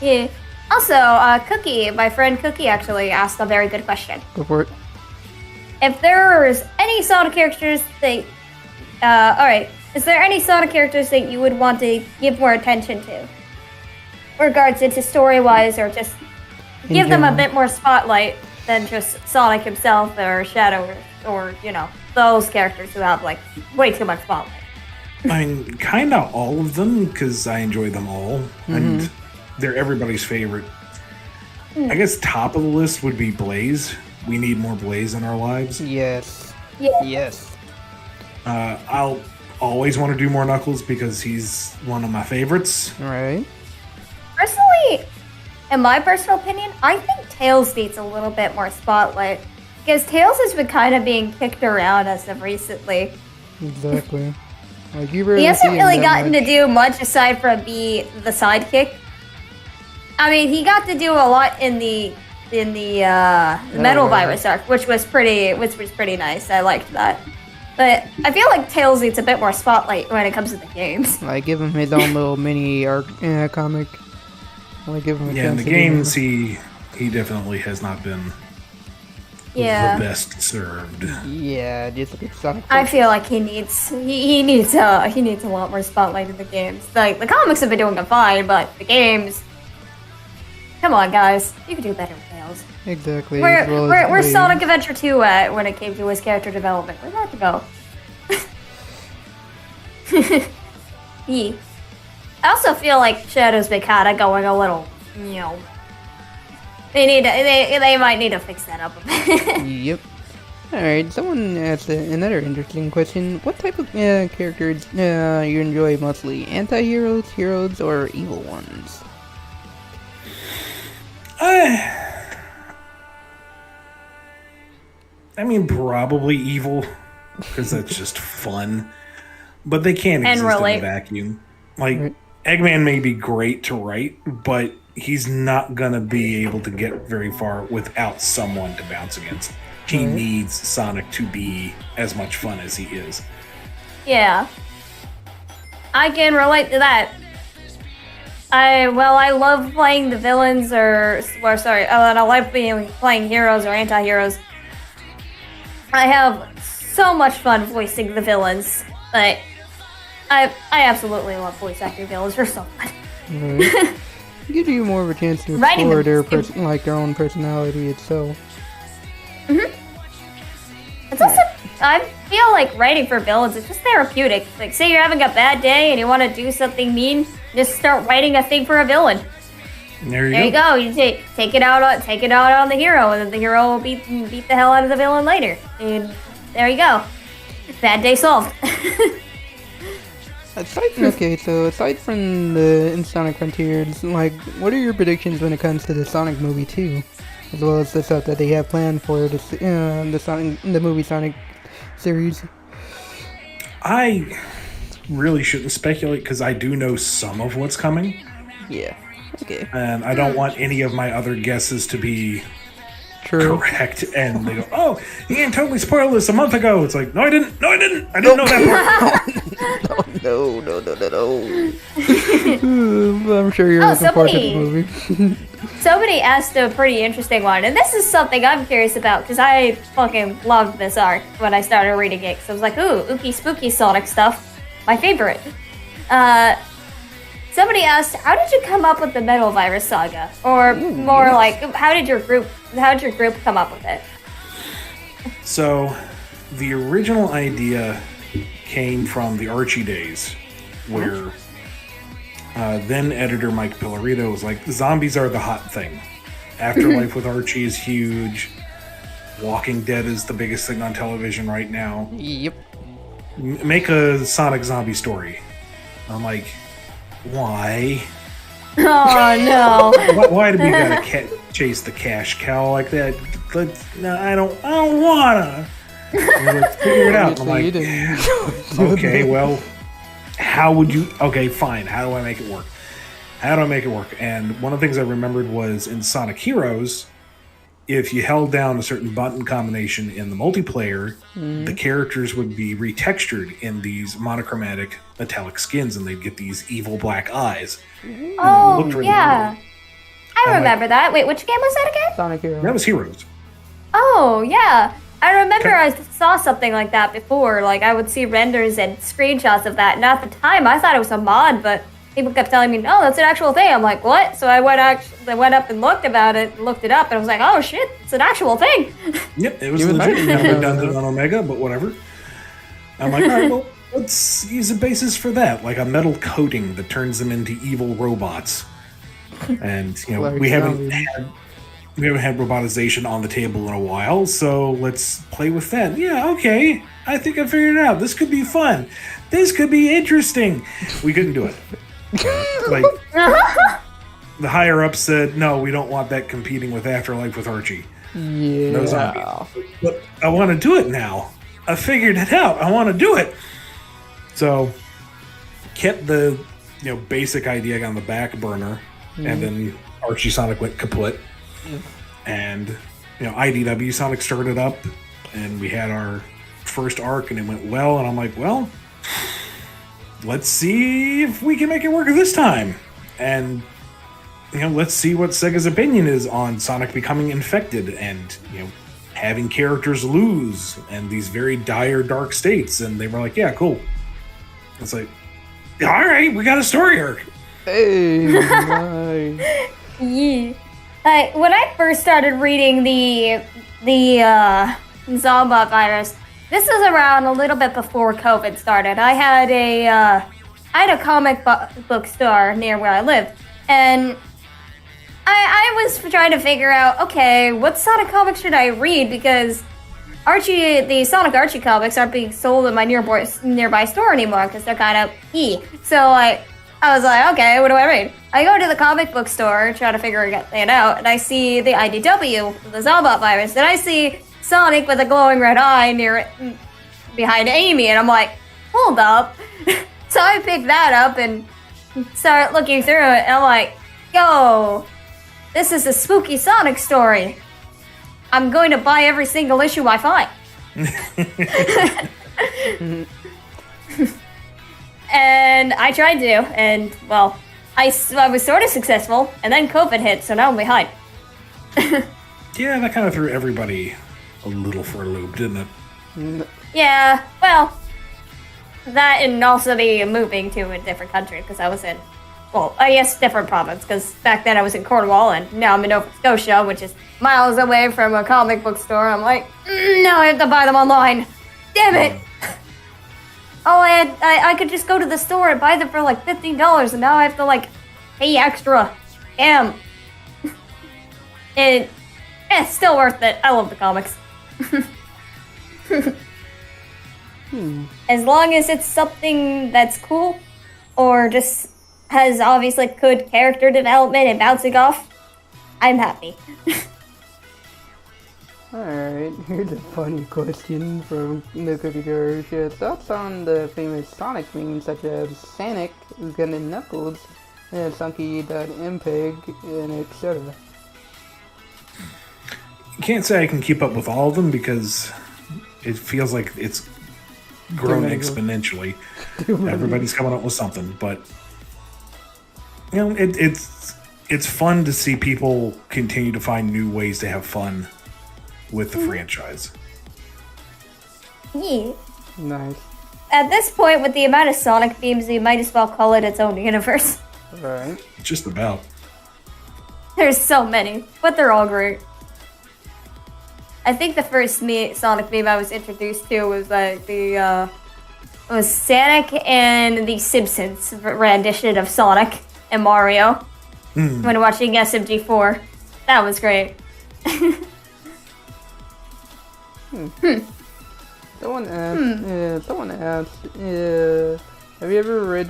Speaker 2: Yeah. Also, Cookie, my friend Cookie actually asked a very good question.
Speaker 1: Go for it.
Speaker 2: If there's any Sonic characters that, alright, is there any Sonic characters that you would want to give more attention to? Regards into story-wise, or just give them a bit more spotlight than just Sonic himself, or Shadow, or, those characters who have, like, way too much spotlight.
Speaker 3: I mean, kind of all of them, because I enjoy them all, and they're everybody's favorite. I guess top of the list would be Blaze. We need more Blaze in our lives.
Speaker 1: Yes.
Speaker 2: Yeah.
Speaker 1: Yes.
Speaker 3: I'll always want to do more Knuckles because he's one of my favorites.
Speaker 1: Right.
Speaker 2: Personally, in my personal opinion, I think Tails needs a little bit more spotlight. Because Tails has been kind of being kicked around as of recently.
Speaker 1: Exactly. Like, he
Speaker 2: hasn't really gotten to do much aside from be the sidekick. I mean, he got to do a lot in the Metal Virus arc, which was pretty nice. I liked that. But I feel like Tails needs a bit more spotlight when it comes to the games.
Speaker 1: Like, give him his own little mini arc comic. Like, give him a
Speaker 3: in the games, he definitely has not been the best served.
Speaker 1: Yeah, just like Sonic.
Speaker 2: I feel like he needs a lot more spotlight in the games. Like, the comics have been doing fine, but the games, come on, guys, you could do better with Tails.
Speaker 1: Exactly.
Speaker 2: Where's Sonic Adventure 2 at when it came to his character development? Where'd that go? Yeah. I also feel like Shadow's been kind of going a little, they might need to fix that up a bit.
Speaker 1: Yep. Alright, someone asked another interesting question. What type of characters you enjoy mostly? Anti-heroes, heroes, or evil ones?
Speaker 3: I mean, probably evil, because that's just fun. But they can't exist in a vacuum. Like, right. Eggman may be great to write, but he's not going to be able to get very far without someone to bounce against. He needs Sonic to be as much fun as he is.
Speaker 2: Yeah. I can relate to that. I love playing the villains, I like playing heroes or anti-heroes. I have so much fun voicing the villains, but I absolutely love voice acting villains. They're so fun.
Speaker 1: Right. Give you more of a chance to explore their own personality itself.
Speaker 2: It's also, I feel like writing for villains is just therapeutic. Like, say you're having a bad day and you want to do something mean, just start writing a thing for a villain.
Speaker 3: There you
Speaker 2: go. You take it out on the hero, and then the hero will beat the hell out of the villain later. And there you go. Bad day solved.
Speaker 1: Aside from the in Sonic Frontiers, like, what are your predictions when it comes to the Sonic movie 2? As well as the stuff that they have planned for the movie Sonic series?
Speaker 3: I really shouldn't speculate because I do know some of what's coming.
Speaker 1: Yeah. Okay.
Speaker 3: And I don't want any of my other guesses to be
Speaker 1: True.
Speaker 3: correct. And they go, "Oh, Ian totally spoiled this a month ago." It's like, no, I didn't. I didn't know that part.
Speaker 1: No. I'm sure you're looking forward to the movie.
Speaker 2: Somebody asked a pretty interesting one, and this is something I'm curious about because I fucking loved this arc when I started reading it. So I was like, ooh, ooky spooky Sonic stuff, my favorite. Somebody asked, how did you come up with the Metal Virus saga? Or like, how did your group come up with it?
Speaker 3: So, the original idea came from the Archie days, where then editor Mike Pillarito was like, zombies are the hot thing. Afterlife with Archie is huge. Walking Dead is the biggest thing on television right now.
Speaker 1: Yep.
Speaker 3: Make a Sonic zombie story. I'm like, why?
Speaker 2: Oh no!
Speaker 3: Why do we gotta chase the cash cow like that? No, I don't wanna. Let's figure it out. I'm like, okay, well, how would you? Okay, fine. How do I make it work? And one of the things I remembered was in Sonic Heroes, if you held down a certain button combination in the multiplayer, the characters would be retextured in these monochromatic metallic skins, and they'd get these evil black eyes.
Speaker 2: Oh, yeah. I remember that. Wait, which game was that again?
Speaker 1: Sonic Heroes.
Speaker 3: That was Heroes.
Speaker 2: Oh, yeah. I remember I saw something like that before. Like, I would see renders and screenshots of that. And at the time, I thought it was a mod, but people kept telling me, no, that's an actual thing. I'm like, what? So I went up and looked it up, and I was like, oh, shit, it's an actual thing.
Speaker 3: Yep, it was legit. Kind of redundant on Omega, but whatever. I'm like, all right, well, let's use a basis for that, like a metal coating that turns them into evil robots. And, we haven't had robotization on the table in a while, so let's play with that. Yeah, okay. I think I figured it out. This could be fun. This could be interesting. We couldn't do it. Like, the higher up said, no, we don't want that competing with Afterlife with Archie.
Speaker 1: Yeah.
Speaker 3: No zombies. But I want to do it now. I figured it out. I want to do it. So, kept the basic idea on the back burner, and then Archie Sonic went kaput. And IDW Sonic started up, and we had our first arc, and it went well. And I'm like, well, let's see if we can make it work this time. And let's see what Sega's opinion is on Sonic becoming infected and having characters lose and these very dire dark states. And they were like, yeah, cool. It's like, all right, we got a story arc.
Speaker 1: Hey, nice.
Speaker 2: Yeah. When I first started reading the Zombot virus, this was around a little bit before COVID started. I had a comic book store near where I lived, and I was trying to figure out, okay, what Sonic comics should I read, because the Sonic Archie comics aren't being sold in my nearby store anymore because they're kind of So I was like, okay, what do I read? I go to the comic book store, try to figure it out, and I see the IDW, the Zombot virus, and I see Sonic with a glowing red eye behind Amy, and I'm like, hold up. So I picked that up and start looking through it, and I'm like, yo, this is a spooky Sonic story. I'm going to buy every single issue I find. And I tried to, and, well, I was sort of successful, and then COVID hit, so now I'm behind.
Speaker 3: Yeah, that kind of threw everybody a little for a loop, didn't it?
Speaker 2: Yeah, well, that and also the moving to a different country, because I was in, well, I guess different province, because back then I was in Cornwall, and now I'm in Nova Scotia, which is miles away from a comic book store. I'm like, no, I have to buy them online. Damn it! Oh, I could just go to the store and buy them for like $15, and now I have to like pay extra. Damn. It's still worth it. I love the comics. As long as it's something that's cool, or just has obviously good character development and bouncing off, I'm happy.
Speaker 1: Alright, here's a funny question from the Cookie Jar. She has thoughts on the famous Sonic memes such as Sonic, Gun and Knuckles, Sunky.mpeg, and etc.
Speaker 3: Can't say I can keep up with all of them because it feels like it's grown exponentially. Everybody's coming up with something, but it's fun to see people continue to find new ways to have fun with the franchise.
Speaker 2: Yeah.
Speaker 1: Nice.
Speaker 2: At this point, with the amount of Sonic themes, you might as well call it its own universe.
Speaker 1: Alright.
Speaker 3: Just about.
Speaker 2: There's so many, but they're all great. I think the first Sonic meme I was introduced to was like was Sonic and the Simpsons rendition of Sonic and Mario when watching SMG4. That was great.
Speaker 1: Someone asked, have you ever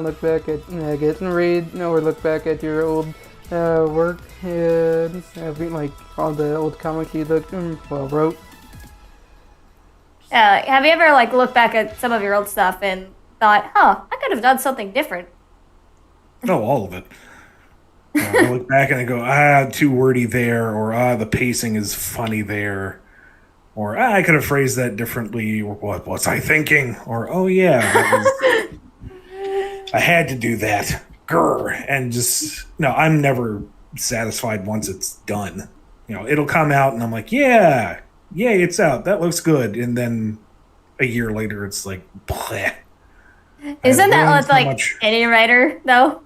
Speaker 1: look back at, or look back at your old work, like all the old comics you wrote?
Speaker 2: Have you ever looked back at some of your old stuff and thought, I could have done something different?
Speaker 3: Oh, all of it. I look back and I go, too wordy there, or the pacing is funny there. Or, I could have phrased that differently. Or, what was I thinking? Or, oh yeah, I had to do that. Grr. And no, I'm never satisfied once it's done. It'll come out and I'm like, yeah, it's out. That looks good. And then a year later, it's like, bleh.
Speaker 2: Isn't that what, any writer, though?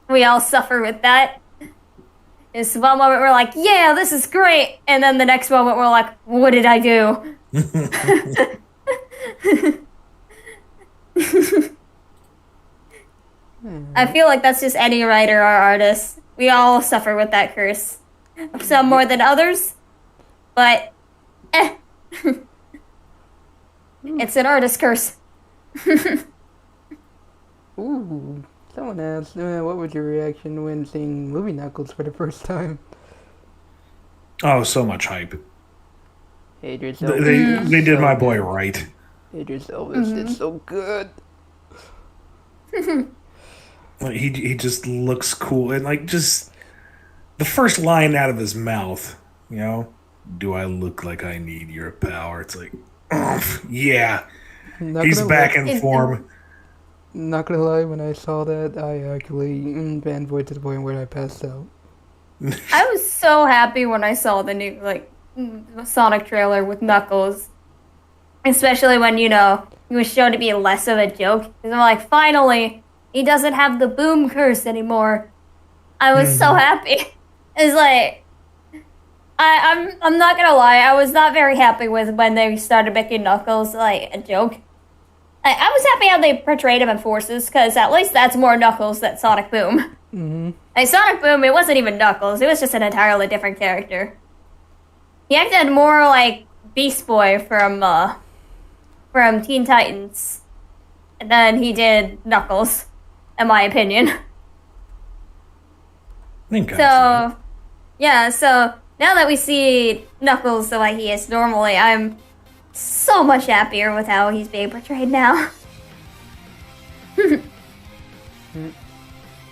Speaker 2: We all suffer with that. It's one moment we're like, yeah, this is great. And then the next moment we're like, what did I do? I feel like that's just any writer or artist. We all suffer with that curse. Some more than others. But, it's an artist curse.
Speaker 1: Ooh. Someone asked, what was your reaction when seeing Movie Knuckles for the first time?
Speaker 3: Oh, so much hype.
Speaker 1: Idris
Speaker 3: Elba. They did my boy right.
Speaker 1: Idris Elba did so good.
Speaker 3: He just looks cool. And just the first line out of his mouth, do I look like I need your power? It's like, yeah. He's back in form.
Speaker 1: Not gonna lie, when I saw that, I actually fanboyed to the point where I passed out.
Speaker 2: I was so happy when I saw the new Sonic trailer with Knuckles, especially when he was shown to be less of a joke. Because I'm like, finally, he doesn't have the boom curse anymore. I was so happy. It's like, I'm not gonna lie, I was not very happy with when they started making Knuckles a joke. I was happy how they portrayed him in Forces, because at least that's more Knuckles than Sonic Boom.
Speaker 1: Mm-hmm.
Speaker 2: Sonic Boom, it wasn't even Knuckles. It was just an entirely different character. He acted more like Beast Boy from Teen Titans than he did Knuckles, in my opinion. So now that we see Knuckles the way he is normally, I'm so much happier with how he's being portrayed now.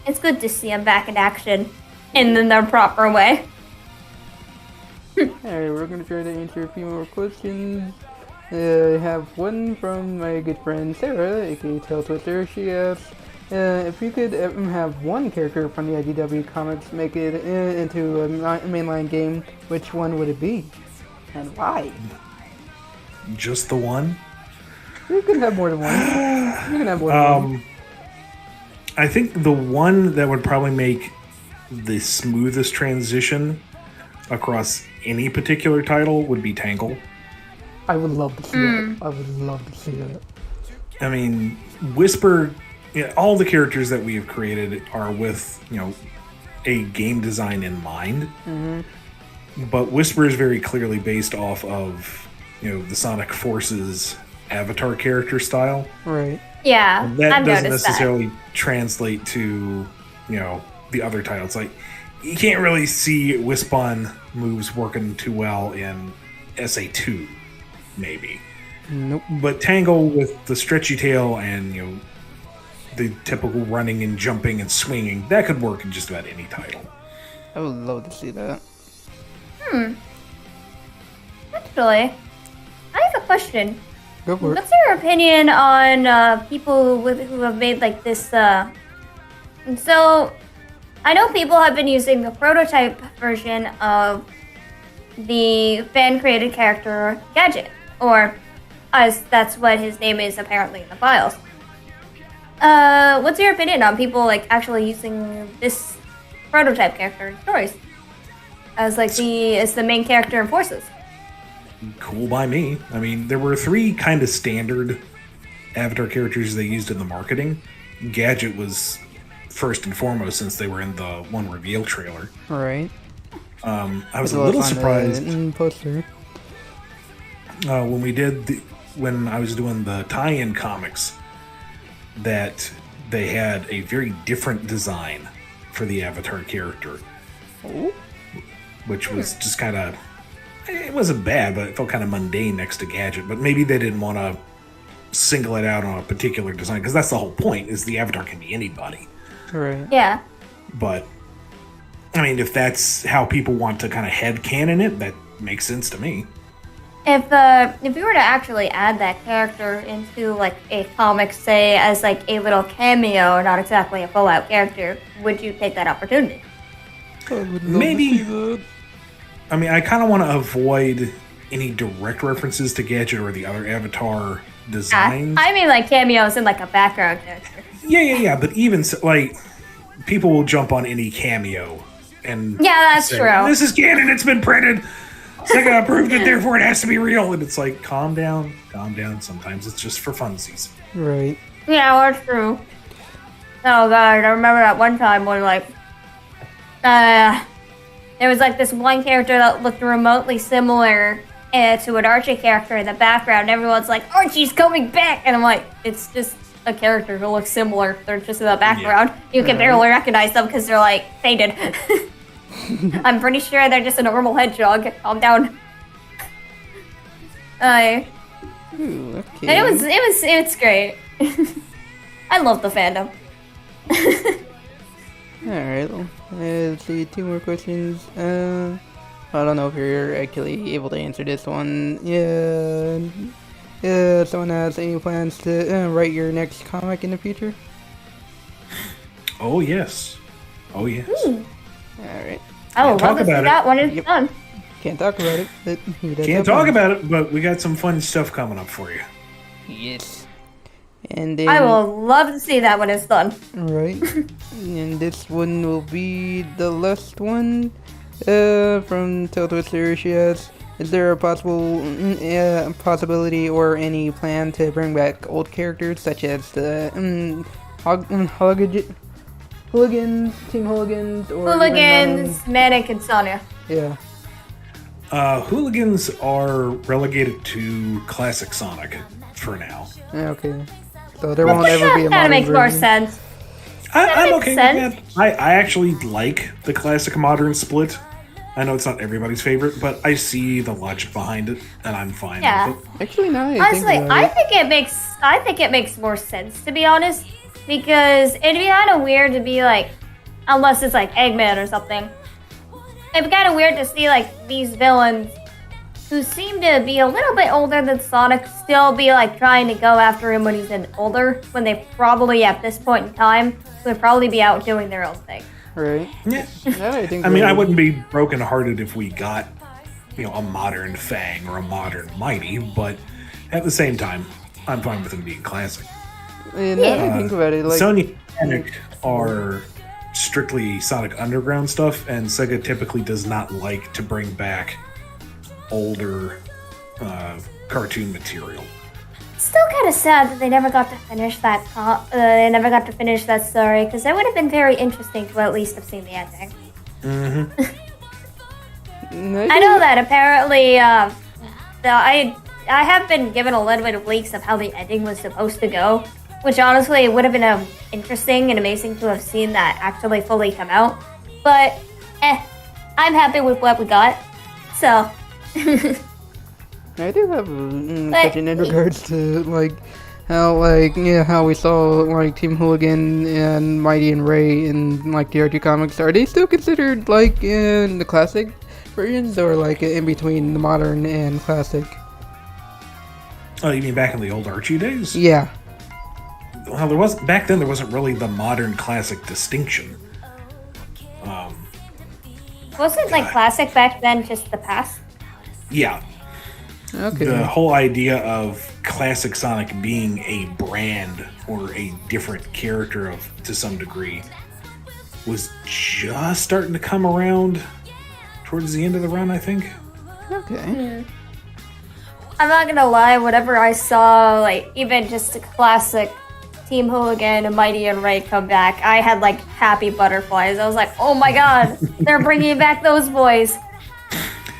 Speaker 2: It's good to see him back in action in the proper way.
Speaker 1: Alright, we're gonna try to answer a few more questions. I have one from my good friend Sarah, aka Tail Twister. She asks, if you could have one character from the IDW comics make it into a mainline game, which one would it be? And why?
Speaker 3: Just the one?
Speaker 1: You can have more than one. You can have more than one.
Speaker 3: I think the one that would probably make the smoothest transition across any particular title would be Tingle.
Speaker 1: I would love to see that. I would love to see that.
Speaker 3: I mean, Whisper, all the characters that we have created are with, a game design in mind. Mm-hmm. But Whisper is very clearly based off of the Sonic Forces avatar character style.
Speaker 1: Right.
Speaker 2: Yeah,
Speaker 3: And that
Speaker 2: I've
Speaker 3: doesn't
Speaker 2: noticed
Speaker 3: necessarily translate to, the other titles. Like, you can't really see Wispawn moves working too well in SA2, maybe.
Speaker 1: Nope.
Speaker 3: But Tingle with the stretchy tail and, the typical running and jumping and swinging, that could work in just about any title.
Speaker 1: I would love to see that.
Speaker 2: that. Actually, I have a question.
Speaker 1: Go for it.
Speaker 2: What's your opinion on people who have made like this? And so, I know people have been using the prototype version of the fan-created character Gadget, or as that's what his name is apparently in the files. What's your opinion on people like actually using this prototype character in stories as like the main character in Forces?
Speaker 3: Cool by me. I mean, there were 3 kind of standard avatar characters they used in the marketing. Gadget was first and foremost since they were in the one reveal trailer.
Speaker 1: Right.
Speaker 3: I was a little surprised
Speaker 1: Poster.
Speaker 3: when I was doing the tie-in comics that they had a very different design for the avatar character.
Speaker 1: Oh.
Speaker 3: Which was just kind of... It wasn't bad, but it felt kind of mundane next to Gadget. But maybe they didn't want to single it out on a particular design, because that's the whole point, is the avatar can be anybody.
Speaker 1: Right.
Speaker 2: Yeah.
Speaker 3: But, I mean, if that's how people want to kind of headcanon it, that makes sense to me.
Speaker 2: If you were to actually add that character into like a comic, say as like a little cameo, not exactly a full-out character, would you take that opportunity?
Speaker 1: I would love
Speaker 3: Maybe.
Speaker 1: to see that.
Speaker 3: I mean, I kind of want to avoid any direct references to Gadget or the other avatar designs.
Speaker 2: I mean like cameos in like a background character.
Speaker 3: Yeah. But even so, like, people will jump on any cameo and
Speaker 2: Yeah, that's
Speaker 3: say,
Speaker 2: true.
Speaker 3: "This is canon. It's been printed. Sega approved it. Therefore, it has to be real." And it's like, calm down. Sometimes it's just for funsies.
Speaker 1: Right.
Speaker 2: Yeah, that's true. Oh god, I remember that one time when like there was like this one character that looked remotely similar to an Archie character in the background. Everyone's like, "Archie's coming back!" And I'm like, it's just a character who looks similar. They're just in the background. You can barely recognize them because they're like faded. I'm pretty sure they're just a normal hedgehog. Calm down.
Speaker 1: Ooh, okay.
Speaker 2: And it was great. I love the fandom.
Speaker 1: Alright, well, let's see, 2 more questions. I don't know if you're actually able to answer this one. Yeah, someone has any plans to write your next comic in the future?
Speaker 3: Oh yes.
Speaker 1: Alright.
Speaker 2: I will
Speaker 3: Talk
Speaker 2: love to see
Speaker 3: about it.
Speaker 2: that when it's
Speaker 1: Yep.
Speaker 2: done.
Speaker 1: Can't talk about it, but he does
Speaker 3: Can't
Speaker 1: have
Speaker 3: talk
Speaker 1: plans.
Speaker 3: about it, but we got some fun stuff coming up for you.
Speaker 1: Yes. And then,
Speaker 2: I will love to see that when it's done.
Speaker 1: Right. And this one will be the last one. From Twister, she asks, is there a possibility or any plan to bring back old characters such as the Hooligans, Team Hooligans, or
Speaker 2: Hooligans, Manic, and Sonya.
Speaker 1: yeah.
Speaker 3: Hooligans are relegated to classic Sonic for now.
Speaker 1: Okay. So there won't ever be a
Speaker 2: That
Speaker 1: modern
Speaker 2: makes more
Speaker 1: version.
Speaker 2: sense.
Speaker 3: I'm
Speaker 2: makes
Speaker 3: okay
Speaker 2: sense.
Speaker 3: with that. I actually like the classic modern split. I know it's not everybody's favorite, but I see the logic behind it, and I'm fine
Speaker 2: Yeah.
Speaker 3: with it.
Speaker 1: Actually, no.
Speaker 2: Honestly, I think it makes more sense, to be honest, because it'd be kind of weird to be like, unless it's like Eggman or something. It'd be kind of weird to see like these villains who seem to be a little bit older than Sonic still be like trying to go after him when he's older, when they probably at this point in time would probably be out doing their own thing.
Speaker 1: Right.
Speaker 3: Yeah.
Speaker 1: Yeah, I think.
Speaker 3: I mean, I
Speaker 1: we'll-
Speaker 3: wouldn't be brokenhearted if we got, a modern Fang or a modern Mighty, but at the same time, I'm fine with them being classic.
Speaker 1: Yeah, now that I think about it, like.
Speaker 3: Sony and Sonic are strictly Sonic Underground stuff, and Sega typically does not like to bring back older cartoon material.
Speaker 2: Still kind of sad that they never got to finish that. They never got to finish that story because it would have been very interesting to at least have seen the ending. I know that apparently. I have been given a little bit of leaks of how the ending was supposed to go, which honestly would have been interesting and amazing to have seen that actually fully come out. But, I'm happy with what we got. So.
Speaker 1: I do have a question in regards to how we saw like Team Hooligan and Mighty and Ray in like the Archie comics. Are they still considered like in the classic versions, or like in between the modern and classic?
Speaker 3: Oh, you mean back in the old Archie days?
Speaker 1: Yeah.
Speaker 3: Well, back then there wasn't really the modern classic distinction.
Speaker 2: Wasn't like classic back then just the past?
Speaker 3: Yeah.
Speaker 1: Okay.
Speaker 3: The whole idea of classic Sonic being a brand or a different character to some degree was just starting to come around towards the end of the run, I think.
Speaker 1: Okay.
Speaker 2: I'm not gonna lie, whenever I saw like even just a classic Team Hooligan and Mighty and Ray come back, I had like happy butterflies. I was like, oh my god, they're bringing back those boys.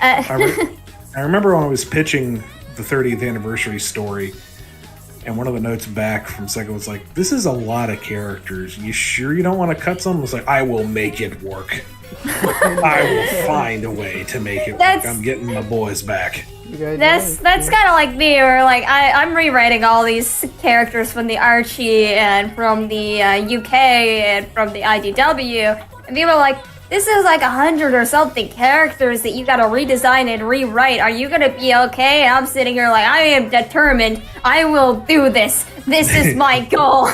Speaker 3: I remember when I was pitching the 30th anniversary story, and one of the notes back from Sega was like, this is a lot of characters. You sure you don't want to cut some? I was like, I will make it work. I will find a way to make it work. I'm getting my boys back.
Speaker 2: That's kind of like me, or like I'm rewriting all these characters from the Archie and from the UK and from the IDW, and people are like, this is like 100 or something characters that you gotta redesign and rewrite. Are you gonna be okay? And I'm sitting here like, I am determined. I will do this. This is my goal.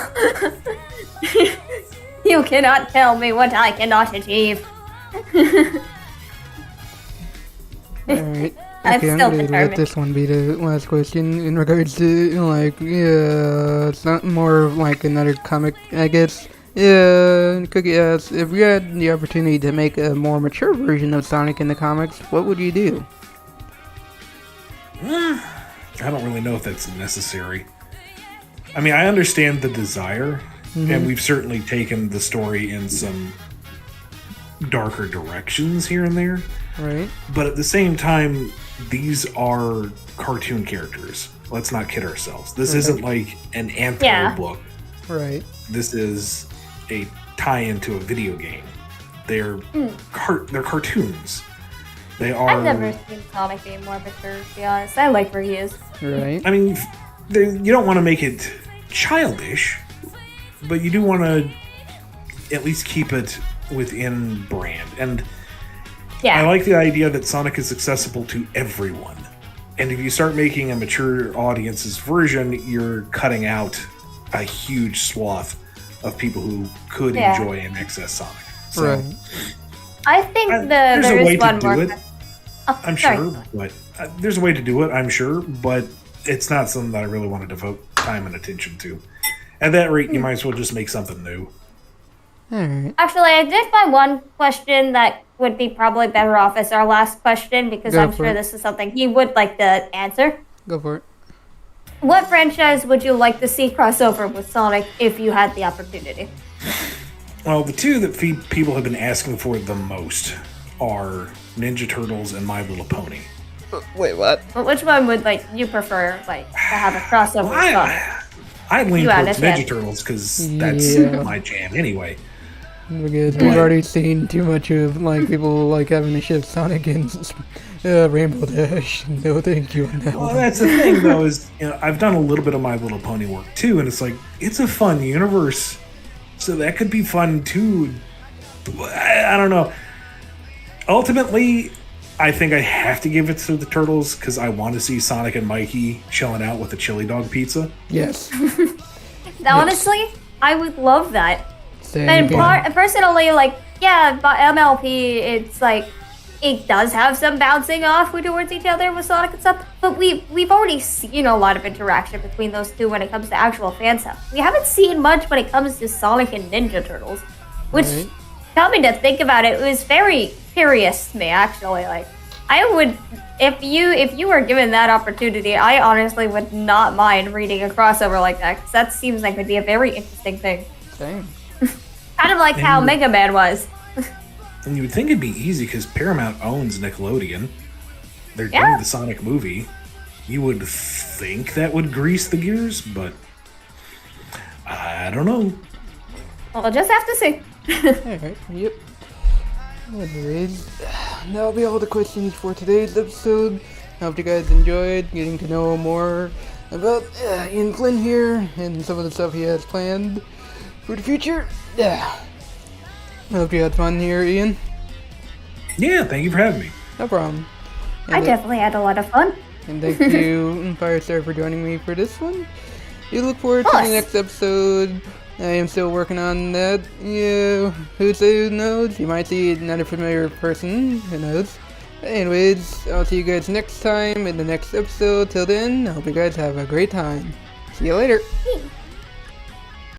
Speaker 2: You cannot tell me what I cannot achieve.
Speaker 1: Alright. Okay, I'm gonna let this one be the last question in regards to, like, it's not more of like another comic, I guess. Cookie asks, if you had the opportunity to make a more mature version of Sonic in the comics, what would you do?
Speaker 3: I don't really know if that's necessary. I mean, I understand the desire, and we've certainly taken the story in some darker directions here and there.
Speaker 1: Right.
Speaker 3: But at the same time, these are cartoon characters. Let's not kid ourselves. This isn't like an anthro book.
Speaker 1: Right.
Speaker 3: This is a tie-in to a video game. They're cartoons. They are.
Speaker 2: I've never seen Sonic being more mature, to be honest. I like where he is.
Speaker 1: Right.
Speaker 3: I mean, you don't want to make it childish, but you do want to at least keep it within brand. And I like the idea that Sonic is accessible to everyone. And if you start making a mature audience's version, you're cutting out a huge swath of people who could enjoy and access Sonic. So,
Speaker 1: right.
Speaker 2: I think
Speaker 3: there's
Speaker 2: there
Speaker 3: a way
Speaker 2: is one
Speaker 3: to
Speaker 2: more.
Speaker 3: do it. I'm sure, but there's a way to do it. I'm sure, but it's not something that I really want to devote time and attention to. At that rate, you might as well just make something new.
Speaker 1: Alright.
Speaker 2: Actually, I did find one question that would be probably better off as our last question, because I'm sure this is something he would like to answer.
Speaker 1: Go for it.
Speaker 2: What franchise would you like to see crossover with Sonic if you had the opportunity?
Speaker 3: Well, the two that people have been asking for the most are Ninja Turtles and My Little Pony.
Speaker 1: Wait, what?
Speaker 2: Well, which one would you prefer to have a crossover with Sonic?
Speaker 3: I lean towards Ninja Turtles because that's my jam anyway.
Speaker 1: Because we've already seen too much of people having to shift Sonic and Rainbow Dash. No, thank you. On that
Speaker 3: well, that's the thing though, is I've done a little bit of My Little Pony work too, and it's a fun universe, so that could be fun too. I don't know. Ultimately, I think I have to give it to the Turtles because I want to see Sonic and Mikey chilling out with a chili dog pizza.
Speaker 1: Yes.
Speaker 2: Honestly, I would love that.
Speaker 1: Same
Speaker 2: and personally, MLP, it's it does have some bouncing off towards each other with Sonic and stuff, but we've already seen a lot of interaction between those two when it comes to actual fan stuff. We haven't seen much when it comes to Sonic and Ninja Turtles, which, coming to think about it, was very curious to me, actually. I would, if you were given that opportunity, I honestly would not mind reading a crossover like that, because that seems like it would be a very interesting thing.
Speaker 1: Same.
Speaker 2: Kind of like how Mega Man was.
Speaker 3: And you would think it'd be easy because Paramount owns Nickelodeon. They're doing the Sonic movie. You would think that would grease the gears, but I don't know.
Speaker 2: I'll just have to see.
Speaker 1: Alright, yep. Anyways, that'll be all the questions for today's episode. I hope you guys enjoyed getting to know more about Ian Flynn here and some of the stuff he has planned for the future. I hope you had fun here, Ian.
Speaker 3: Yeah, thank you for having me.
Speaker 1: No problem.
Speaker 2: I definitely had a lot of fun.
Speaker 1: And thank you, Firestar, for joining me for this one. You look forward to the next episode. I am still working on that. Yeah, who knows? You might see another familiar person. Who knows? Anyways, I'll see you guys next time in the next episode. Till then, I hope you guys have a great time. See you later.